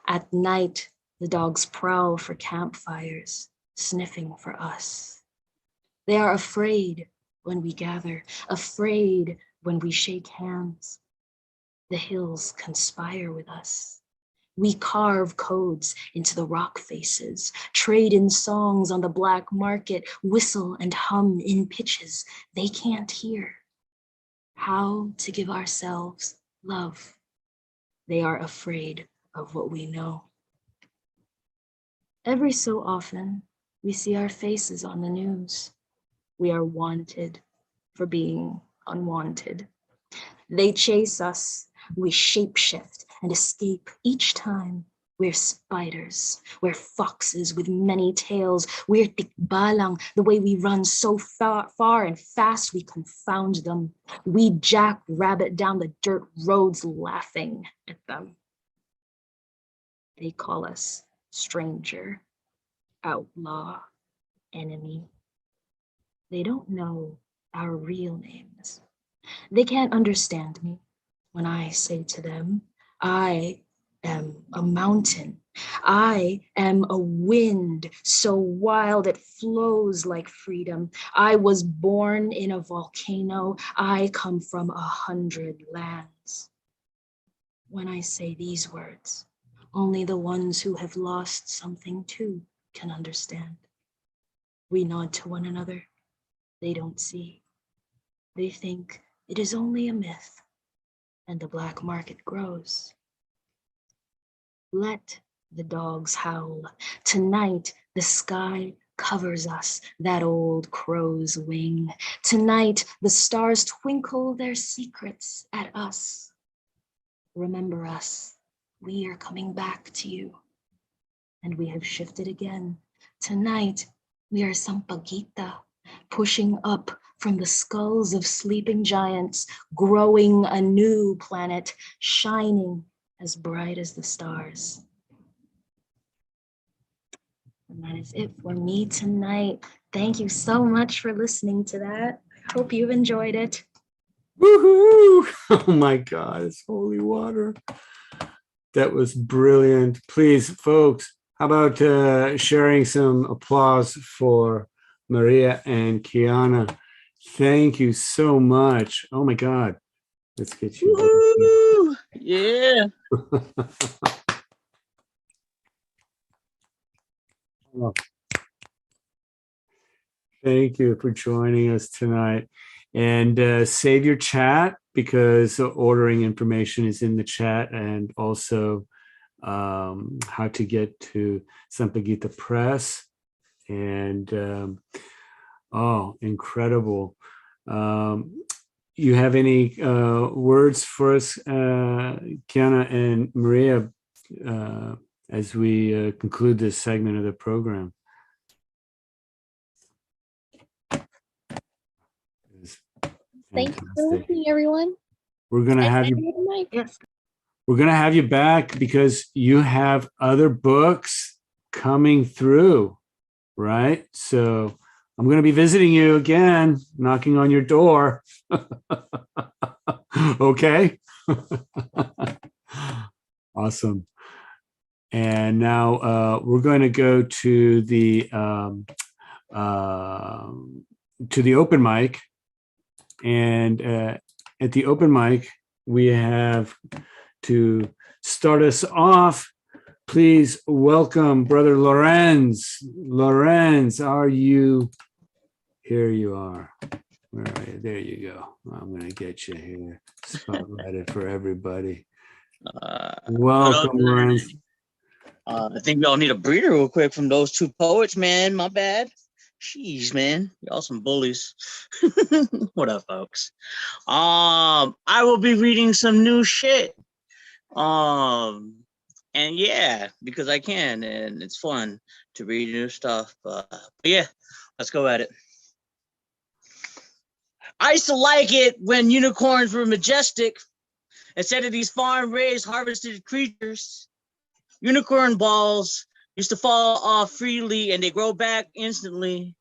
At night, the dogs prowl for campfires, sniffing for us. They are afraid when we gather, afraid when we shake hands. The hills conspire with us. We carve codes into the rock faces, trade in songs on the black market, whistle and hum in pitches they can't hear. How to give ourselves love. They are afraid of what we know. Every so often, we see our faces on the news. We are wanted for being unwanted. They chase us. We shapeshift and escape each time. We're spiders. We're foxes with many tails. We're tikbalang, the way we run so far and fast we confound them. We jackrabbit down the dirt roads laughing at them. They call us stranger, outlaw, enemy. They don't know our real names. They can't understand me when I say to them, I am a mountain. I am a wind so wild it flows like freedom. I was born in a volcano. I come from 100 lands. When I say these words, only the ones who have lost something too can understand. We nod to one another. They don't see. They think it is only a myth, and the black market grows. Let the dogs howl. Tonight, the sky covers us, that old crow's wing. Tonight, the stars twinkle their secrets at us. Remember us. We are coming back to you. And we have shifted again. Tonight, we are Sampaguita, pushing up from the skulls of sleeping giants, growing a new planet, shining as bright as the stars. And that is it for me tonight. Thank you so much for listening to that. I hope you've enjoyed it. Woohoo! Oh my God, it's holy water. That was brilliant. Please, folks, how about sharing some applause for Maria and Kiana? Thank you so much. Oh my God. Let's get you. Woo! Yeah. Oh. Thank you for joining us tonight. And save your chat because ordering information is in the chat, and also how to get to Sampaguita Press. And oh, incredible. You have any words for us, Kiana and Maria, as we conclude this segment of the program? Thank you for listening, everyone. We're gonna have you. Yes. We're gonna have you back because you have other books coming through, right? So I'm gonna be visiting you again, knocking on your door. Okay. Awesome. And now we're going to go to the open mic. And at the open mic, we have to start us off please welcome Brother Lorenz. Lorenz, are you? Here you are. Where are you? There you go. I'm going to get you here. Spotlight it for everybody. Welcome, Lorenz. I think we all need a breather real quick from those two poets, man. My bad. Jeez, man. Y'all some bullies. What up, folks? I will be reading some new shit. And yeah, because I can, and it's fun to read new stuff. But yeah, let's go at it. I used to like it when unicorns were majestic instead of these farm-raised, harvested creatures. Unicorn balls used to fall off freely and they grow back instantly.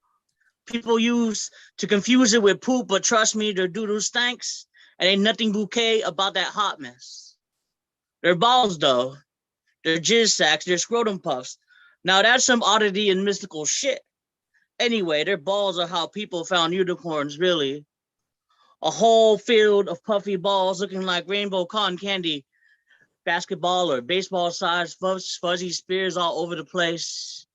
People used to confuse it with poop, but trust me, their doodle stinks and ain't nothing bouquet about that hot mess. Their balls, though, they're jizz sacks, they're scrotum puffs. Now that's some oddity and mystical shit. Anyway, their balls are how people found unicorns, really. A whole field of puffy balls looking like rainbow cotton candy, basketball or baseball sized fuzzy spears all over the place.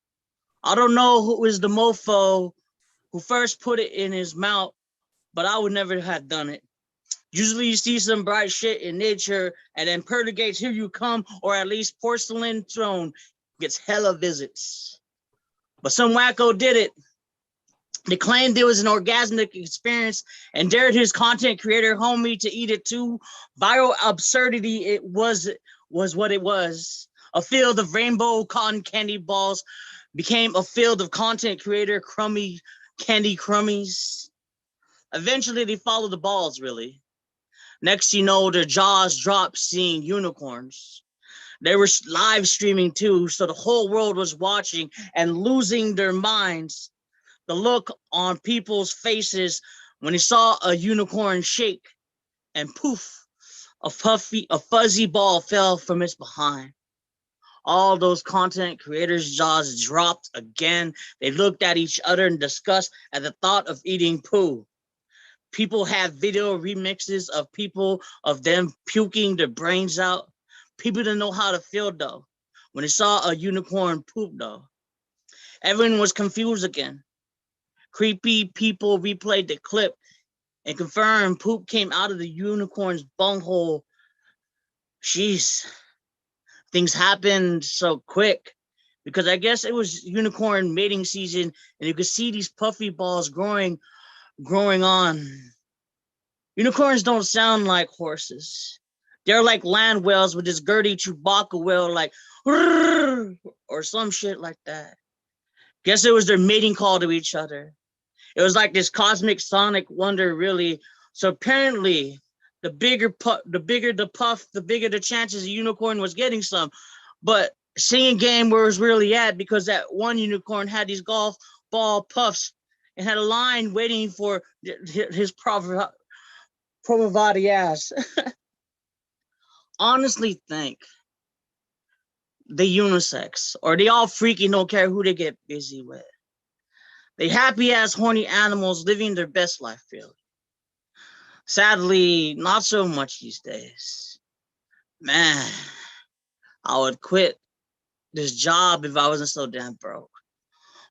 I don't know who is the mofo who first put it in his mouth, but I would never have done it. Usually you see some bright shit in nature and then perdigates, here you come, or at least porcelain throne gets hella visits. But some wacko did it. They claimed it was an orgasmic experience and dared his content creator homie to eat it too. Viral absurdity, it was what it was. A field of rainbow cotton candy balls became a field of content creator crummy candy crummies. Eventually they followed the balls, really. Next you know, their jaws dropped seeing unicorns. They were live streaming too, so the whole world was watching and losing their minds. The look on people's faces when they saw a unicorn shake and poof, a fuzzy ball fell from its behind. All those content creators' jaws dropped again. They looked at each other in disgust at the thought of eating poo. People have video remixes of them puking their brains out. People didn't know how to feel though when they saw a unicorn poop though. Everyone was confused again. Creepy people replayed the clip and confirmed poop came out of the unicorn's bunghole. Jeez, things happened so quick because I guess it was unicorn mating season and you could see these puffy balls growing on. Unicorns don't sound like horses. They're like land whales with this girty Chewbacca whale like or some shit like that. Guess it was their mating call to each other. It was like this cosmic sonic wonder, really. So apparently, the bigger the puff, the bigger the chances a unicorn was getting some. But singing game where it was really at, because that one unicorn had these golf ball puffs and had a line waiting for his Provati ass. Honestly think they unisex or they all freaky, don't care who they get busy with. They happy ass horny animals living their best life, really. Sadly, not so much these days. Man, I would quit this job if I wasn't so damn broke.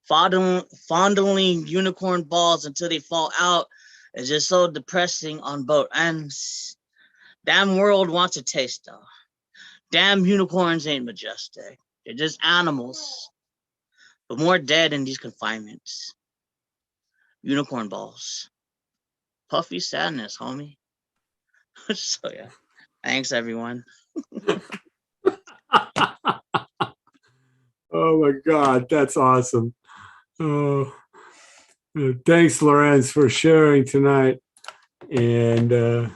Fondling unicorn balls until they fall out is just so depressing on both ends. Damn world wants a taste though. Damn unicorns ain't majestic. They're just animals, but more dead in these confinements. Unicorn balls. Puffy sadness, homie. So yeah, thanks everyone. Oh my God, that's awesome. Oh, thanks, Lorenz, for sharing tonight. And oh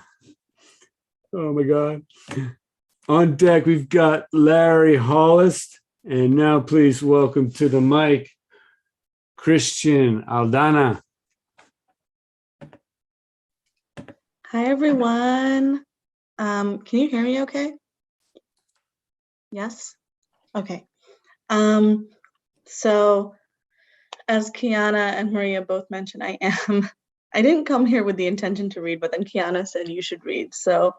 my God. On deck, we've got Larry Hollis. And now please welcome to the mic, Christiane Aldana. Hi, everyone. Can you hear me okay? Yes? Okay. So as Kiana and Maria both mentioned, I didn't come here with the intention to read, but then Kiana said you should read. So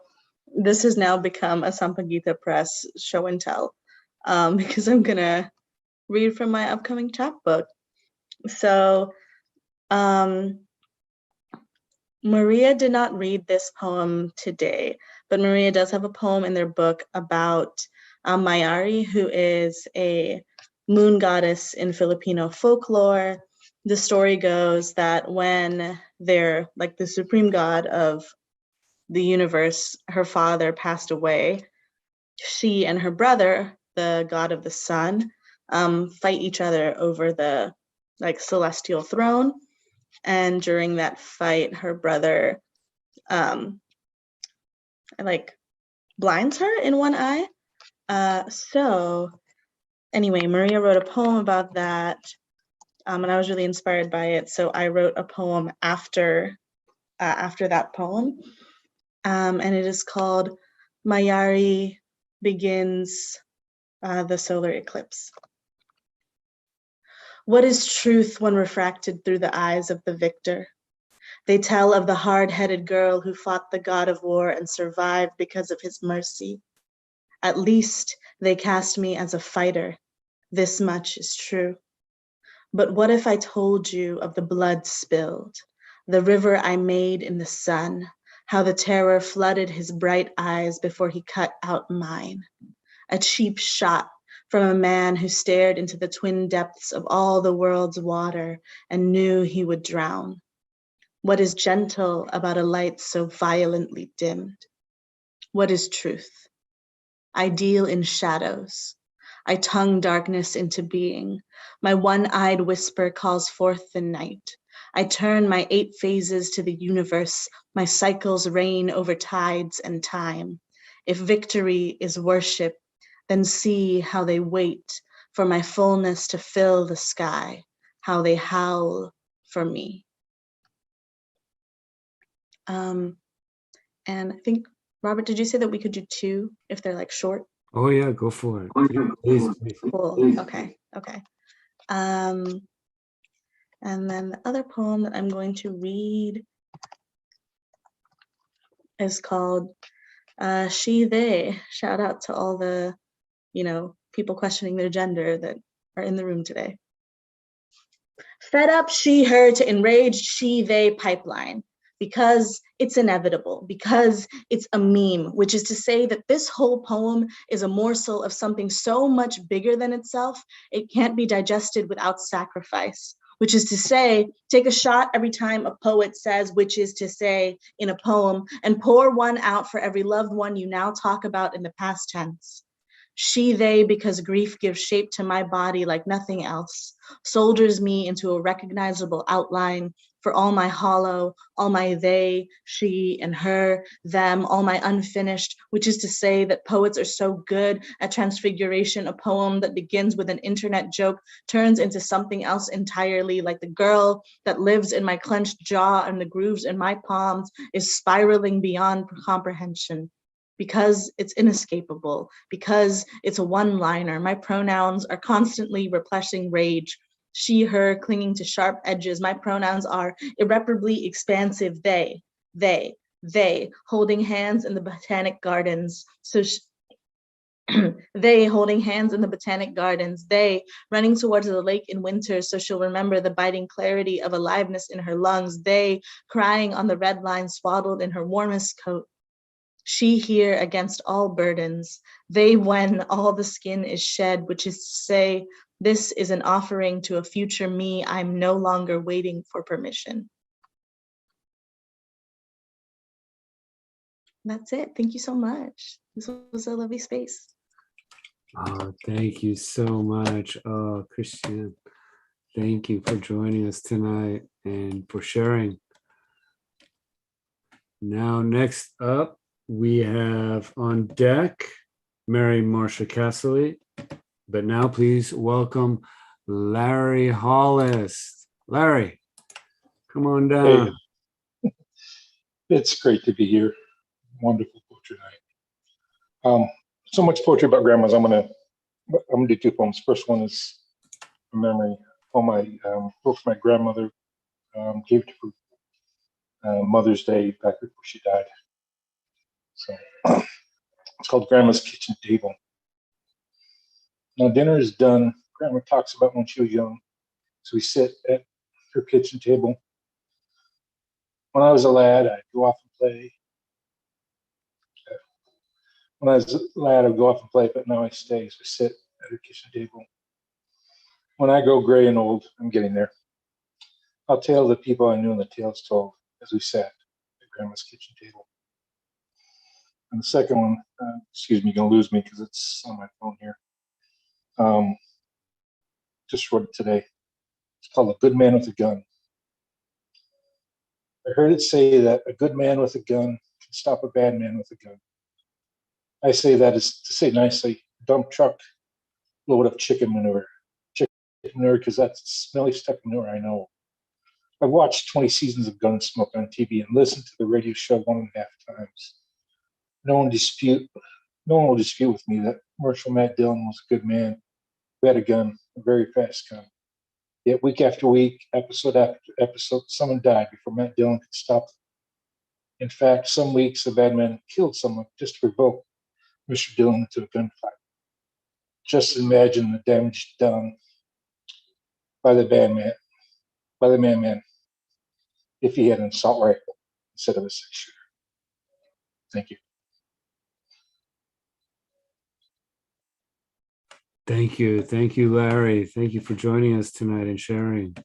this has now become a Sampaguita Press show and tell. because I'm gonna read from my upcoming chapbook. So Maria did not read this poem today, but Maria does have a poem in their book about Mayari, who is a moon goddess in Filipino folklore. The story goes that when they're like the supreme god of the universe, her father passed away, she and her brother, the god of the sun, fight each other over the like celestial throne. And during that fight, her brother like blinds her in one eye. So anyway, Maria wrote a poem about that, and I was really inspired by it. So I wrote a poem after that poem, and it is called Mayari Begins the Solar Eclipse. What is truth when refracted through the eyes of the victor? They tell of the hard-headed girl who fought the god of war and survived because of his mercy. At least they cast me as a fighter. This much is true. But what if I told you of the blood spilled, the river I made in the sun, how the terror flooded his bright eyes before he cut out mine? A cheap shot from a man who stared into the twin depths of all the world's water and knew he would drown. What is gentle about a light so violently dimmed? What is truth? I deal in shadows. I tongue darkness into being. My one-eyed whisper calls forth the night. I turn my 8 phases to the universe. My cycles reign over tides and time. If victory is worship, then see how they wait for my fullness to fill the sky, how they howl for me. And I think, Robert, did you say that we could do 2 if they're like short? Oh yeah, go for it. Please, please. Cool. Okay. And then the other poem that I'm going to read is called She, They. Shout out to all the, people questioning their gender that are in the room today. Fed up she, her to enraged she, they pipeline. Because it's inevitable, because it's a meme, which is to say that this whole poem is a morsel of something so much bigger than itself, it can't be digested without sacrifice, which is to say, take a shot every time a poet says, which is to say, in a poem, and pour one out for every loved one you now talk about in the past tense. She, they, because grief gives shape to my body like nothing else, soldiers me into a recognizable outline for all my hollow, all my they, she, and her, them, all my unfinished, which is to say that poets are so good at transfiguration. A poem that begins with an internet joke turns into something else entirely, like the girl that lives in my clenched jaw and the grooves in my palms is spiraling beyond comprehension. Because it's inescapable, because it's a one-liner. My pronouns are constantly repressing rage. She, her, clinging to sharp edges. My pronouns are irreparably expansive. They, holding hands in the botanic gardens. So they holding hands in the botanic gardens. They running towards the lake in winter so she'll remember the biting clarity of aliveness in her lungs. They crying on the red line swaddled in her warmest coat. She here against all burdens, they when all the skin is shed, which is to say, this is an offering to a future me. I'm no longer waiting for permission. That's it. Thank you so much. This was a lovely space. Oh, thank you so much. Oh, Christiane, thank you for joining us tonight and for sharing. Now, next up, we have on deck Mary Marcia Castley, but now please welcome Larry Hollis. Larry, come on down. Hey, it's great to be here. Wonderful poetry night. So much poetry about grandmas. I'm gonna do 2 poems. First one is a memory poem I wrote for my grandmother. Gave it to her Mother's Day back before she died. So it's called Grandma's Kitchen Table. Now dinner is done. Grandma talks about when she was young. So we sit at her kitchen table. When I was a lad, I'd go off and play. When I was a lad, I'd go off and play, but now I stay. So we sit at her kitchen table. When I grow gray and old, I'm getting there. I'll tell the people I knew in the tales told as we sat at Grandma's kitchen table. And the second one, excuse me, you're gonna lose me because it's on my phone here. Just wrote it today. It's called A Good Man with a Gun. I heard it say that a good man with a gun can stop a bad man with a gun. I say that is to say nicely, dump truck load of chicken manure. Chicken manure because that's the smelliest type of manure I know. I've watched 20 seasons of Gunsmoke on TV and listened to the radio show 1.5 times. No one will dispute with me that Marshal Matt Dillon was a good man who had a gun, a very fast gun. Yet week after week, episode after episode, someone died before Matt Dillon could stop them. In fact, some weeks the bad man killed someone just to provoke Mr. Dillon into a gunfight. Just imagine the damage done by the madman, if he had an assault rifle instead of a 6-shooter. Thank you. Thank you. Thank you, Larry. Thank you for joining us tonight and sharing.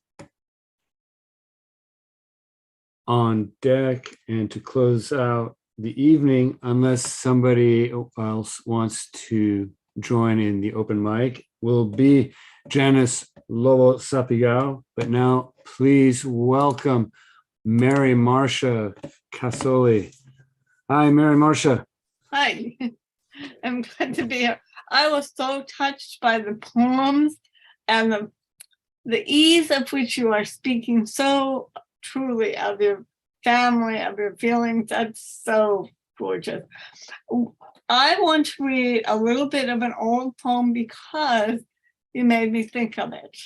On deck and to close out the evening, unless somebody else wants to join in the open mic, will be Janice Lobo Sapigao. But now please welcome Mary Marcia Casoli. Hi, Mary Marcia. Hi, I'm glad to be here. I was so touched by the poems and the ease of which you are speaking so truly of your family, of your feelings. That's so gorgeous. I want to read a little bit of an old poem because you made me think of it.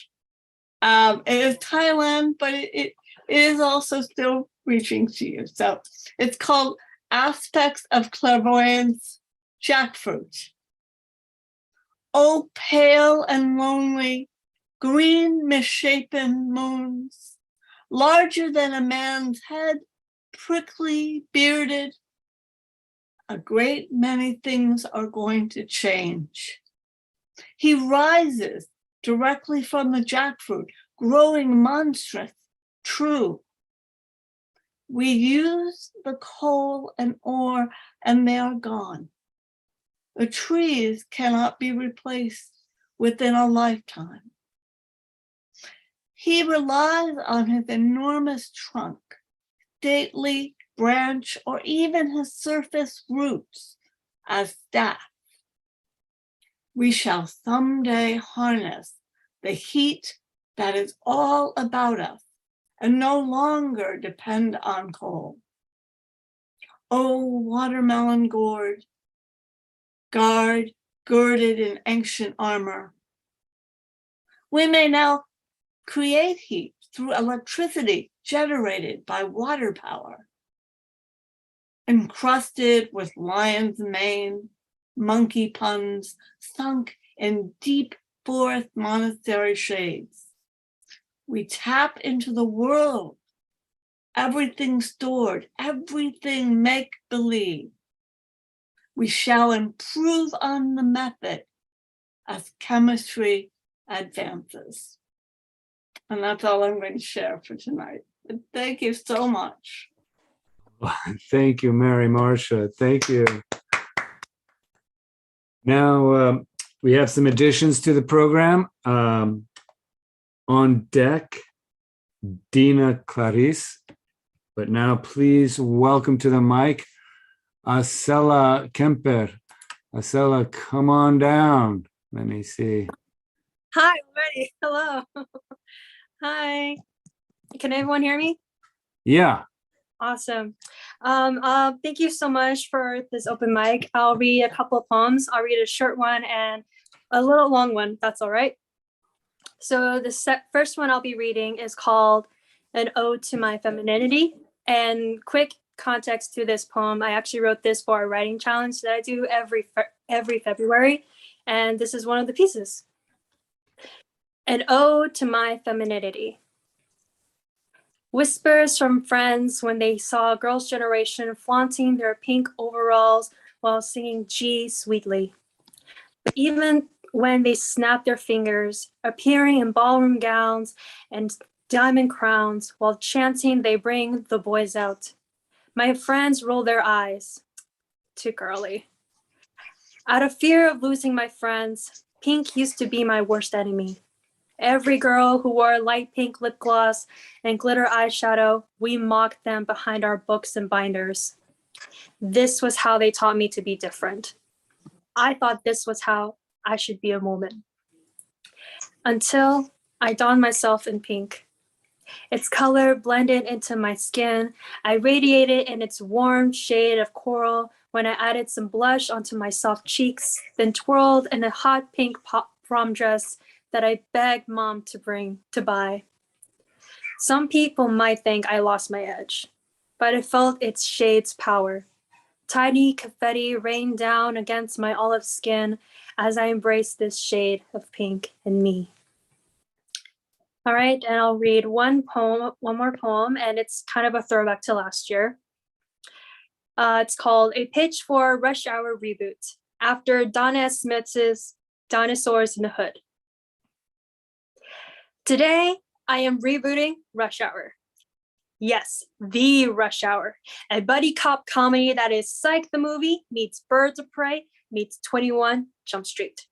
It is Thailand, but it is also still reaching to you. So it's called Aspects of Clairvoyance, Jackfruit. Oh, pale and lonely, green misshapen moons, larger than a man's head, prickly, bearded. A great many things are going to change. He rises directly from the jackfruit, growing monstrous, true. We use the coal and ore, and they are gone. The trees cannot be replaced within a lifetime. He relies on his enormous trunk, stately branch, or even his surface roots as staff. We shall someday harness the heat that is all about us and no longer depend on coal. Oh, watermelon gourd, guard girded in ancient armor. We may now create heat through electricity generated by water power. Encrusted with lion's mane, monkey puns, sunk in deep forest monastery shades. We tap into the world, everything stored, everything make-believe. We shall improve on the method as chemistry advances. And that's all I'm going to share for tonight. But thank you so much. Thank you, Mary Marcia. Thank you. Now we have some additions to the program. On deck, Dina Clarice. But now please welcome to the mic, Acela Kemper. Acela, come on down. Let me see. Hi, everybody. Hello. Hi. Can everyone hear me? Yeah. Awesome. Thank you so much for this open mic. I'll read a couple of poems. I'll read a short one and a little long one, if that's all right. So the first one I'll be reading is called An Ode to My Femininity. And quick context to this poem, I actually wrote this for a writing challenge that I do every February. And this is one of the pieces. An ode to my femininity. Whispers from friends when they saw Girls' Generation flaunting their pink overalls while singing G sweetly. But even when they snapped their fingers, appearing in ballroom gowns and diamond crowns while chanting they bring the boys out, my friends roll their eyes. Too girly. Out of fear of losing my friends, pink used to be my worst enemy. Every girl who wore light pink lip gloss and glitter eyeshadow, we mocked them behind our books and binders. This was how they taught me to be different. I thought this was how I should be a woman. Until I donned myself in pink. Its color blended into my skin. I radiated in its warm shade of coral when I added some blush onto my soft cheeks, then twirled in a hot pink prom dress that I begged Mom to buy. Some people might think I lost my edge, but I felt its shade's power. Tiny confetti rained down against my olive skin as I embraced this shade of pink in me. All right, and I'll read one more poem, and it's kind of a throwback to last year. It's called A Pitch for Rush Hour Reboot, after Donna Smith's Dinosaurs in the Hood. Today, I am rebooting Rush Hour. Yes, the Rush Hour, a buddy cop comedy that is Psych the Movie meets Birds of Prey meets 21 Jump Street.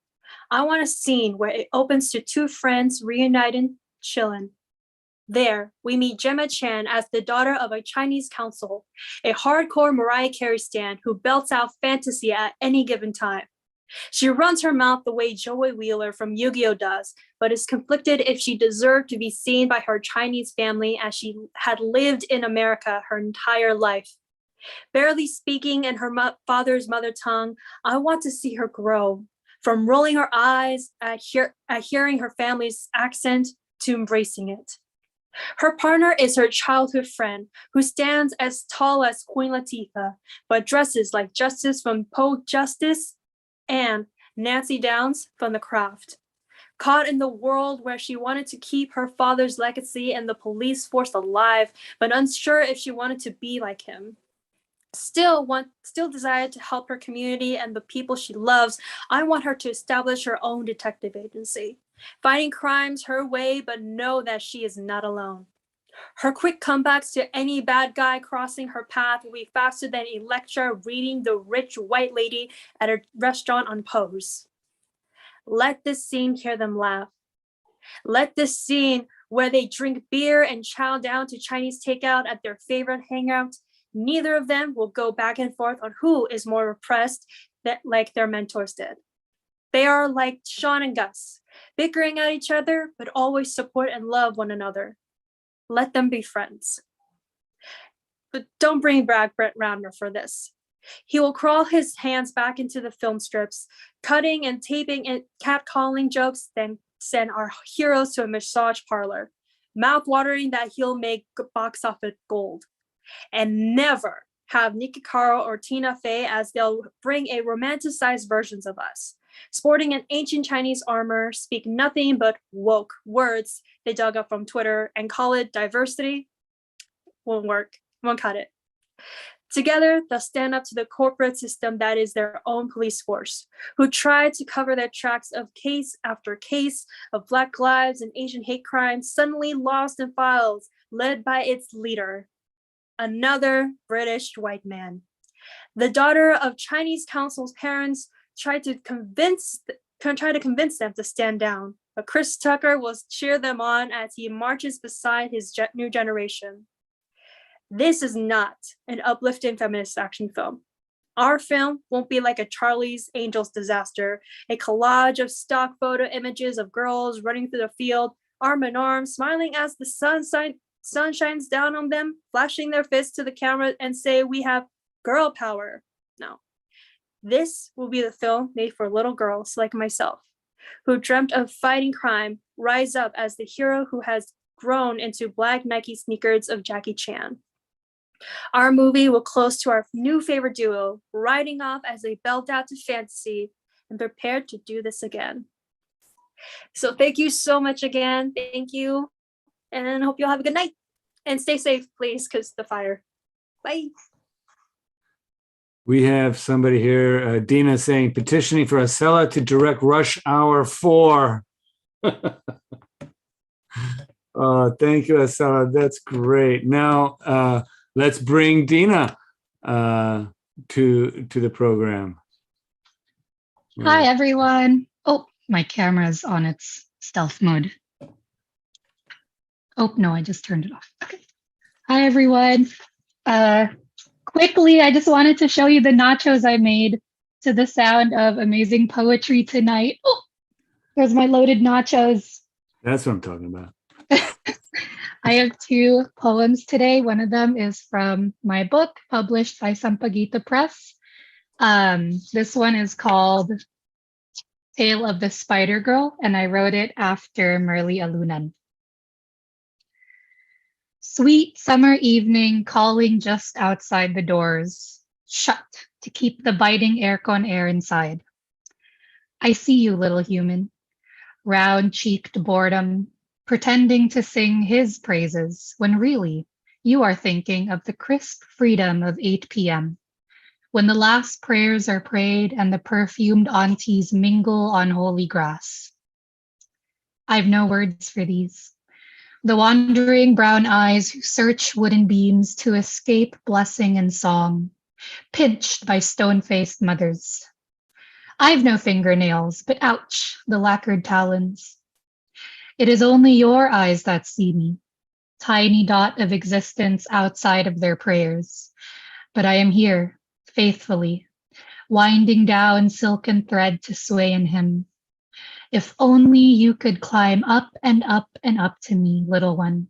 I want a scene where it opens to two friends reuniting, chillin'. There, we meet Gemma Chan as the daughter of a Chinese consul, a hardcore Mariah Carey stan who belts out fantasy at any given time. She runs her mouth the way Joey Wheeler from Yu-Gi-Oh! Does, but is conflicted if she deserved to be seen by her Chinese family as she had lived in America her entire life. Barely speaking in her father's mother tongue, I want to see her grow, from rolling her eyes at hearing her family's accent to embracing it. Her partner is her childhood friend, who stands as tall as Queen Latifah, but dresses like Justice from Poe Justice and Nancy Downs from The Craft. Caught in the world where she wanted to keep her father's legacy and the police force alive, but unsure if she wanted to be like him. Still desired to help her community and the people she loves, I want her to establish her own detective agency, fighting crimes her way, but know that she is not alone. Her quick comebacks to any bad guy crossing her path will be faster than Electra reading the rich white lady at a restaurant on Pose. Let this scene hear them laugh. Let this scene where they drink beer and chow down to Chinese takeout at their favorite hangout. Neither of them will go back and forth on who is more repressed like their mentors did. They are like Sean and Gus, bickering at each other, but always support and love one another. Let them be friends. But don't bring back Brett Ratner for this. He will crawl his hands back into the film strips, cutting and taping and catcalling jokes, then send our heroes to a massage parlor, mouth-watering that he'll make box office gold. And never have Nikki Caro or Tina Fey, as they'll bring a romanticized versions of us, sporting an ancient Chinese armor, speak nothing but woke words they dug up from Twitter and call it diversity. Won't work, won't cut it. Together, they'll stand up to the corporate system that is their own police force, who try to cover their tracks of case after case of Black lives and Asian hate crimes suddenly lost in files, led by its leader, another British white man. The daughter of Chinese consul's parents tried to convince them to stand down, but Chris Tucker will cheer them on as he marches beside his new generation. This is not an uplifting feminist action film. Our film won't be like a Charlie's Angels disaster, a collage of stock photo images of girls running through the field, arm in arm, smiling as the sun shines down on them, flashing their fists to the camera and say, "We have girl power." No. This will be the film made for little girls like myself, who dreamt of fighting crime, rise up as the hero who has grown into black Nike sneakers of Jackie Chan. Our movie will close to our new favorite duo, riding off as they belt out to fantasy and prepared to do this again. So thank you so much again. Thank you. And hope you'll have a good night. And stay safe, please, because the fire. Bye. We have somebody here, Dina, saying petitioning for Acela to direct Rush Hour 4. Thank you, Acela. That's great. Now let's bring Dina to the program. Hi, everyone. Oh, my camera's on its stealth mode. Oh, no, I just turned it off. Okay. Hi, everyone. Quickly, I just wanted to show you the nachos I made to the sound of amazing poetry tonight. Oh, there's my loaded nachos. That's what I'm talking about. I have 2 poems today. One of them is from my book published by Sampaguita Press. This one is called Tale of the Spider Girl, and I wrote it after Merly Alunan. Sweet summer evening calling just outside the doors, shut to keep the biting aircon air inside. I see you, little human, round-cheeked boredom, pretending to sing his praises when really you are thinking of the crisp freedom of 8 p.m. when the last prayers are prayed and the perfumed aunties mingle on holy grass. I've no words for these. The wandering brown eyes who search wooden beams to escape blessing and song, pinched by stone-faced mothers. I've no fingernails, but ouch, the lacquered talons. It is only your eyes that see me, tiny dot of existence outside of their prayers. But I am here, faithfully, winding down silken thread to sway in him. If only you could climb up and up and up to me, little one,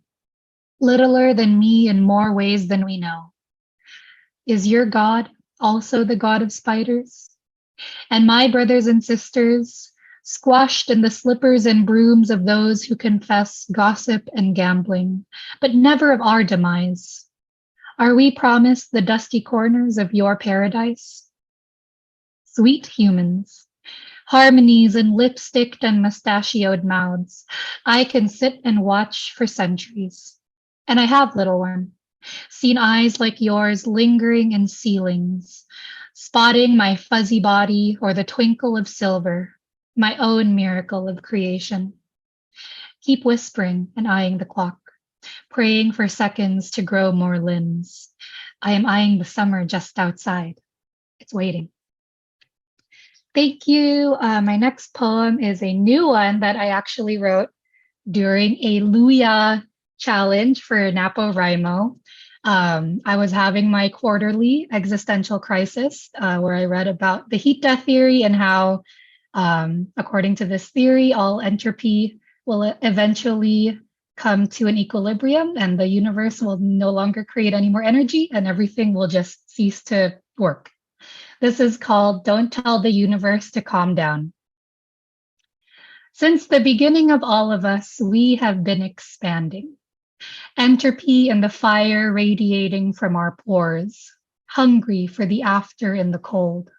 littler than me in more ways than we know. Is your God also the God of spiders? And my brothers and sisters, squashed in the slippers and brooms of those who confess gossip and gambling, but never of our demise. Are we promised the dusty corners of your paradise? Sweet humans, harmonies in lipsticked and mustachioed mouths, I can sit and watch for centuries. And I have, little one, seen eyes like yours lingering in ceilings, spotting my fuzzy body or the twinkle of silver, my own miracle of creation. Keep whispering and eyeing the clock, praying for seconds to grow more limbs. I am eyeing the summer just outside. It's waiting. Thank you. My next poem is a new one that I actually wrote during a Luya challenge for NaPoWriMo. I was having my quarterly existential crisis where I read about the heat death theory and how, according to this theory, all entropy will eventually come to an equilibrium and the universe will no longer create any more energy and everything will just cease to work. This is called Don't Tell the Universe to Calm Down. Since the beginning of all of us, we have been expanding. Entropy and the fire radiating from our pores, hungry for the after in the cold.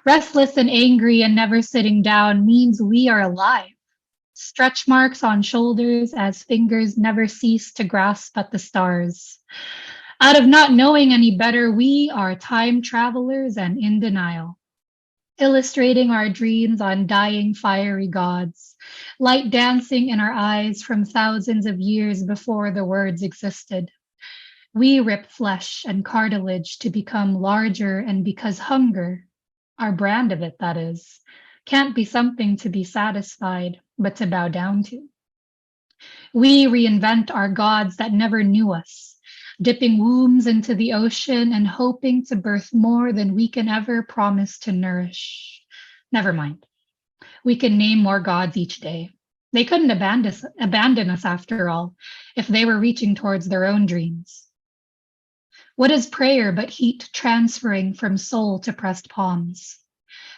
Restless and angry and never sitting down means we are alive. Stretch marks on shoulders as fingers never cease to grasp at the stars. Out of not knowing any better, we are time travelers and in denial, illustrating our dreams on dying fiery gods, light dancing in our eyes from thousands of years before the words existed. We rip flesh and cartilage to become larger, and because hunger, our brand of it, that is, can't be something to be satisfied, but to bow down to. We reinvent our gods that never knew us, dipping wombs into the ocean and hoping to birth more than we can ever promise to nourish. Never mind. We can name more gods each day. They couldn't abandon us after all, if they were reaching towards their own dreams. What is prayer but heat transferring from soul to pressed palms?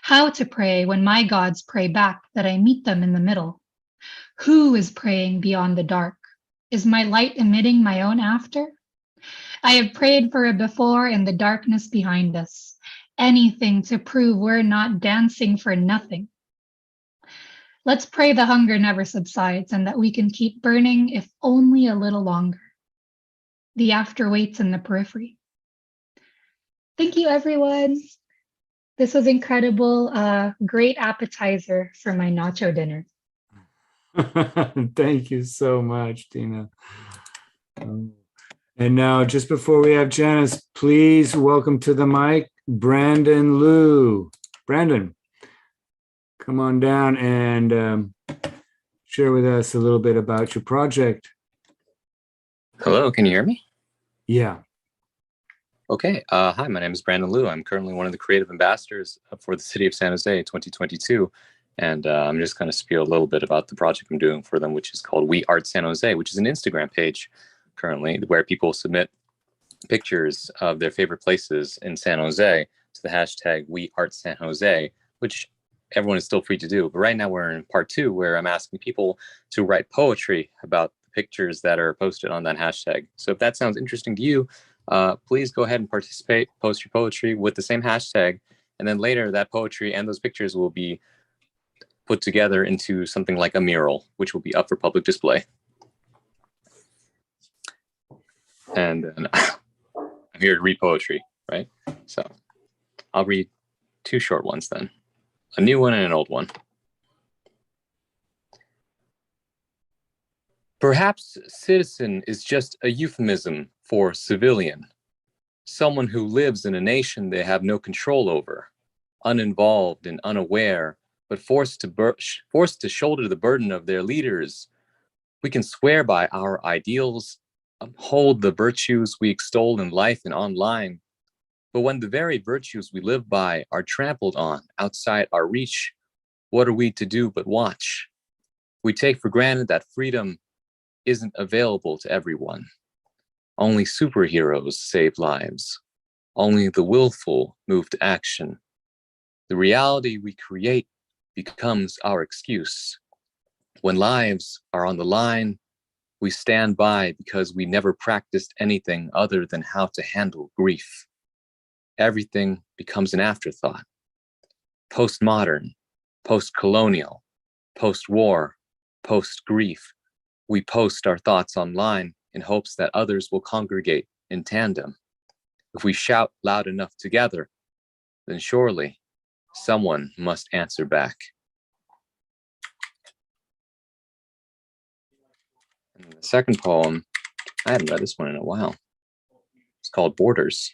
How to pray when my gods pray back that I meet them in the middle? Who is praying beyond the dark? Is my light emitting my own after? I have prayed for a before in the darkness behind us, anything to prove we're not dancing for nothing. Let's pray the hunger never subsides and that we can keep burning if only a little longer. The after waits in the periphery. Thank you, everyone. This was incredible. Great appetizer for my nacho dinner. Thank you so much, Tina. And now, just before we have Janice, please welcome to the mic, Brandon Liu. Brandon, come on down and share with us a little bit about your project. Hello, can you hear me? Yeah. Okay. Hi, my name is Brandon Liu. I'm currently one of the creative ambassadors for the City of San Jose 2022. And I'm just going to spiel a little bit about the project I'm doing for them, which is called We Art San Jose, which is an Instagram page currently where people submit pictures of their favorite places in San Jose to the hashtag We Art San Jose, which everyone is still free to do. But right now we're in part 2 where I'm asking people to write poetry about the pictures that are posted on that hashtag. So if that sounds interesting to you, please go ahead and participate, post your poetry with the same hashtag. And then later that poetry and those pictures will be put together into something like a mural, which will be up for public display. And then I'm here to read poetry, right? So I'll read 2 short ones then, a new one and an old one. Perhaps citizen is just a euphemism for civilian, someone who lives in a nation they have no control over, uninvolved and unaware, but forced to shoulder the burden of their leaders. We can swear by our ideals, uphold the virtues we extol in life and online. But when the very virtues we live by are trampled on outside our reach, what are we to do but watch? We take for granted that freedom isn't available to everyone. Only superheroes save lives. Only the willful move to action. The reality we create becomes our excuse. When lives are on the line, we stand by because we never practiced anything other than how to handle grief. Everything becomes an afterthought. Postmodern, post-colonial, post-war, post-grief, we post our thoughts online in hopes that others will congregate in tandem. If we shout loud enough together, then surely someone must answer back. And the second poem, I haven't read this one in a while. It's called Borders.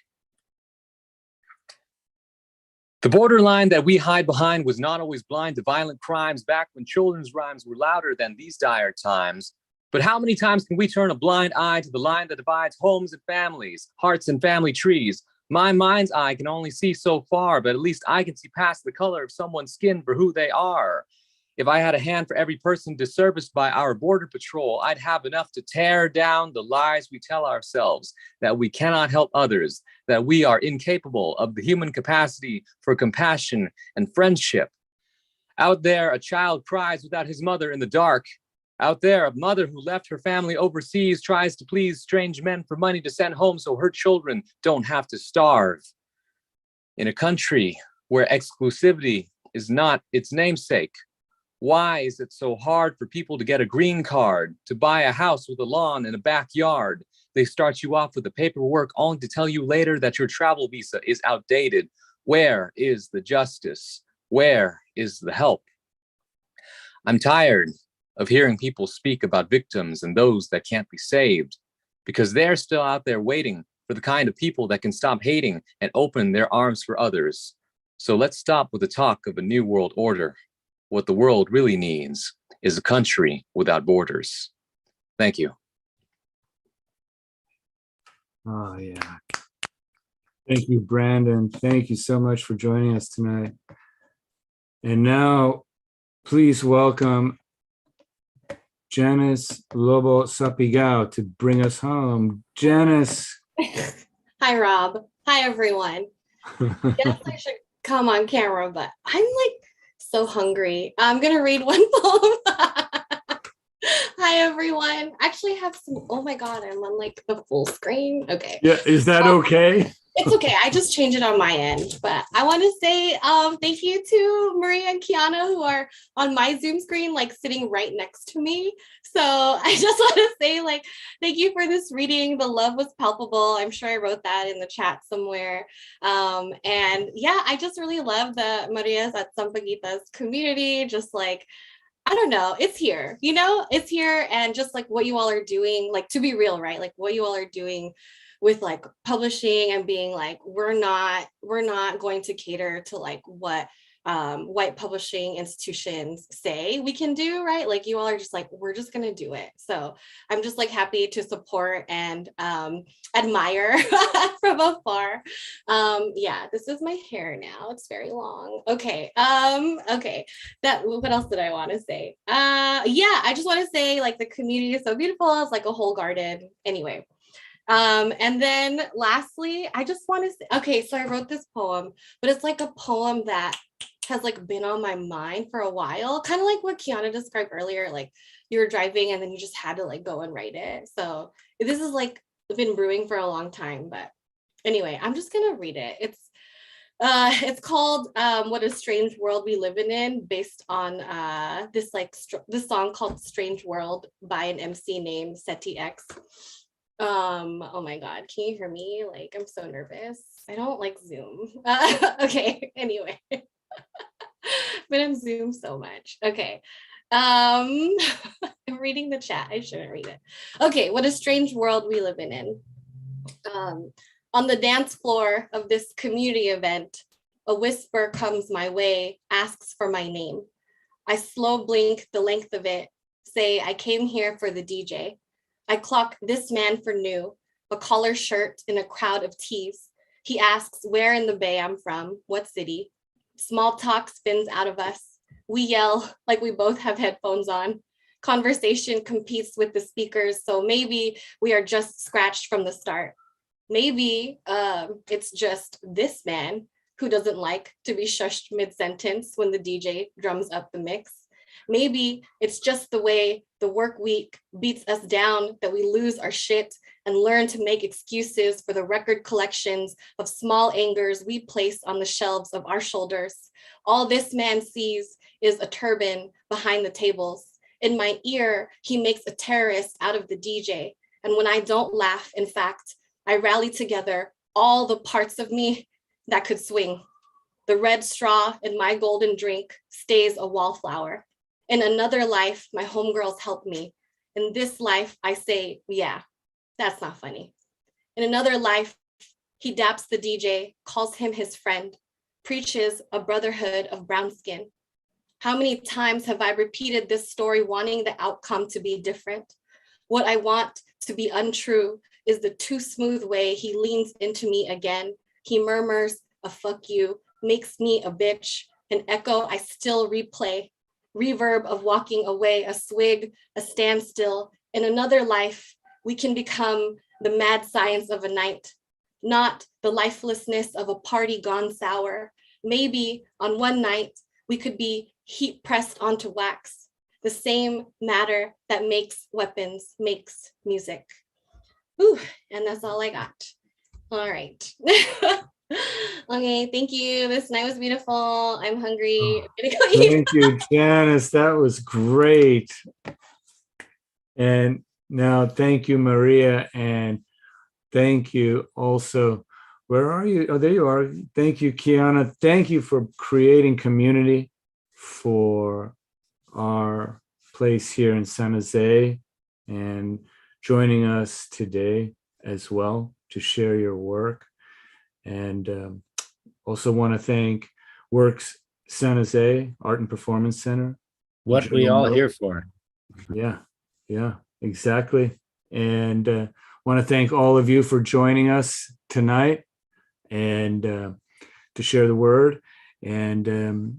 The borderline that we hide behind was not always blind to violent crimes back when children's rhymes were louder than these dire times. But how many times can we turn a blind eye to the line that divides homes and families, hearts and family trees? My mind's eye can only see so far, but at least I can see past the color of someone's skin for who they are. If I had a hand for every person disserviced by our border patrol, I'd have enough to tear down the lies we tell ourselves, that we cannot help others, that we are incapable of the human capacity for compassion and friendship. Out there, a child cries without his mother in the dark. Out there, a mother who left her family overseas tries to please strange men for money to send home so her children don't have to starve. In a country where exclusivity is not its namesake, why is it so hard for people to get a green card, to buy a house with a lawn and a backyard? They start you off with the paperwork only to tell you later that your travel visa is outdated. Where is the justice? Where is the help? I'm tired of hearing people speak about victims and those that can't be saved, because they're still out there waiting for the kind of people that can stop hating and open their arms for others. So let's stop with the talk of a new world order. What the world really needs is a country without borders. Thank you. Oh, yeah. Thank you, Brandon. Thank you so much for joining us tonight. And now, please welcome Janice Lobo Sapigao to bring us home. Janice. Hi, Rob. Hi, everyone. Yes, I should come on camera, but I'm like so hungry. I'm going to read one poem. Hi, everyone. Actually, I have some, oh my God, I'm on like the full screen. Okay. Yeah, is that okay? It's okay. I just changed it on my end, but I want to say thank you to Maria and Kiana, who are on my Zoom screen, like sitting right next to me. So I just want to say, like, thank you for this reading. The love was palpable. I'm sure I wrote that in the chat somewhere. And yeah, I just really love the Marías at Sampaguitas community. Just like, I don't know, it's here, you know, it's here. And just like what you all are doing, like, to be real, right? Like what you all are doing with like publishing and being like, we're not going to cater to like what white publishing institutions say we can do, right? Like you all are just like, we're just gonna do it. So I'm just like happy to support and admire from afar. Yeah, this is my hair now. It's very long. Okay. Okay. What else did I want to say? Yeah, I just want to say like the community is so beautiful. It's like a whole garden. Anyway. And then lastly, I just want to say, okay, so I wrote this poem, but it's like a poem that has like been on my mind for a while, kind of like what Kiana described earlier, like you were driving and then you just had to like go and write it. So this is like been brewing for a long time, but anyway, I'm just gonna read it. It's called What a Strange World We Live in, based on this song called Strange World by an MC named Seti X. Oh my god, can you hear me? Like, I'm so nervous. I don't like Zoom. Okay, anyway. But I'm Zoom so much. Okay. I'm reading the chat. I shouldn't read it. Okay, what a strange world we live in. On the dance floor of this community event, a whisper comes my way, asks for my name. I slow blink the length of it, say I came here for the DJ. I clock this man for new, a collar shirt in a crowd of tees. He asks where in the Bay I'm from, what city. Small talk spins out of us. We yell like we both have headphones on. Conversation competes with the speakers, so maybe we are just scratched from the start. Maybe it's just this man who doesn't like to be shushed mid-sentence when the DJ drums up the mix. Maybe it's just the way the work week beats us down that we lose our shit and learn to make excuses for the record collections of small angers we place on the shelves of our shoulders. All this man sees is a turban behind the tables. In my ear, he makes a terrorist out of the DJ. And when I don't laugh, in fact, I rally together all the parts of me that could swing. The red straw in my golden drink stays a wallflower. In another life, my homegirls help me. In this life, I say, yeah, that's not funny. In another life, he daps the DJ, calls him his friend, preaches a brotherhood of brown skin. How many times have I repeated this story wanting the outcome to be different? What I want to be untrue is the too smooth way he leans into me again. He murmurs a fuck you, makes me a bitch, an echo I still replay. Reverb of walking away, a swig, a standstill. In another life, we can become the mad science of a night, not the lifelessness of a party gone sour. Maybe on one night, we could be heat pressed onto wax, the same matter that makes weapons, makes music. Ooh, and that's all I got. All right. Okay, thank you. This night was beautiful. I'm hungry. I'm gonna go eat. Thank you, Janice. That was great. And now thank you, Maria. And thank you also. Where are you? Oh, there you are. Thank you, Kiana. Thank you for creating community for our place here in San Jose and joining us today as well to share your work. And also want to thank Works San Jose Art and Performance Center. What we all here for. Yeah, exactly. And want to thank all of you for joining us tonight and to share the word. And,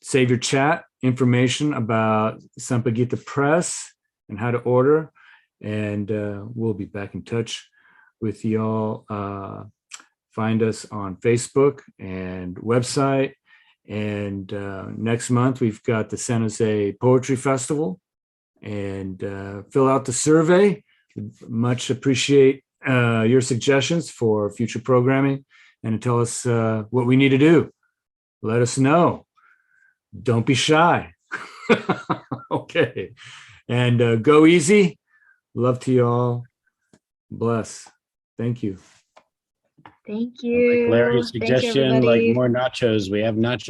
save your chat information about Sampaguita Press and how to order. And we'll be back in touch with y'all. Find us on Facebook and website. And next month, we've got the San Jose Poetry Festival. And fill out the survey. Much appreciate your suggestions for future programming and to tell us what we need to do. Let us know. Don't be shy. Okay. And go easy. Love to you all. Bless. Thank you. Thank Like you. Larry's Thank you, suggestion, like everybody. more nachos. We have nachos.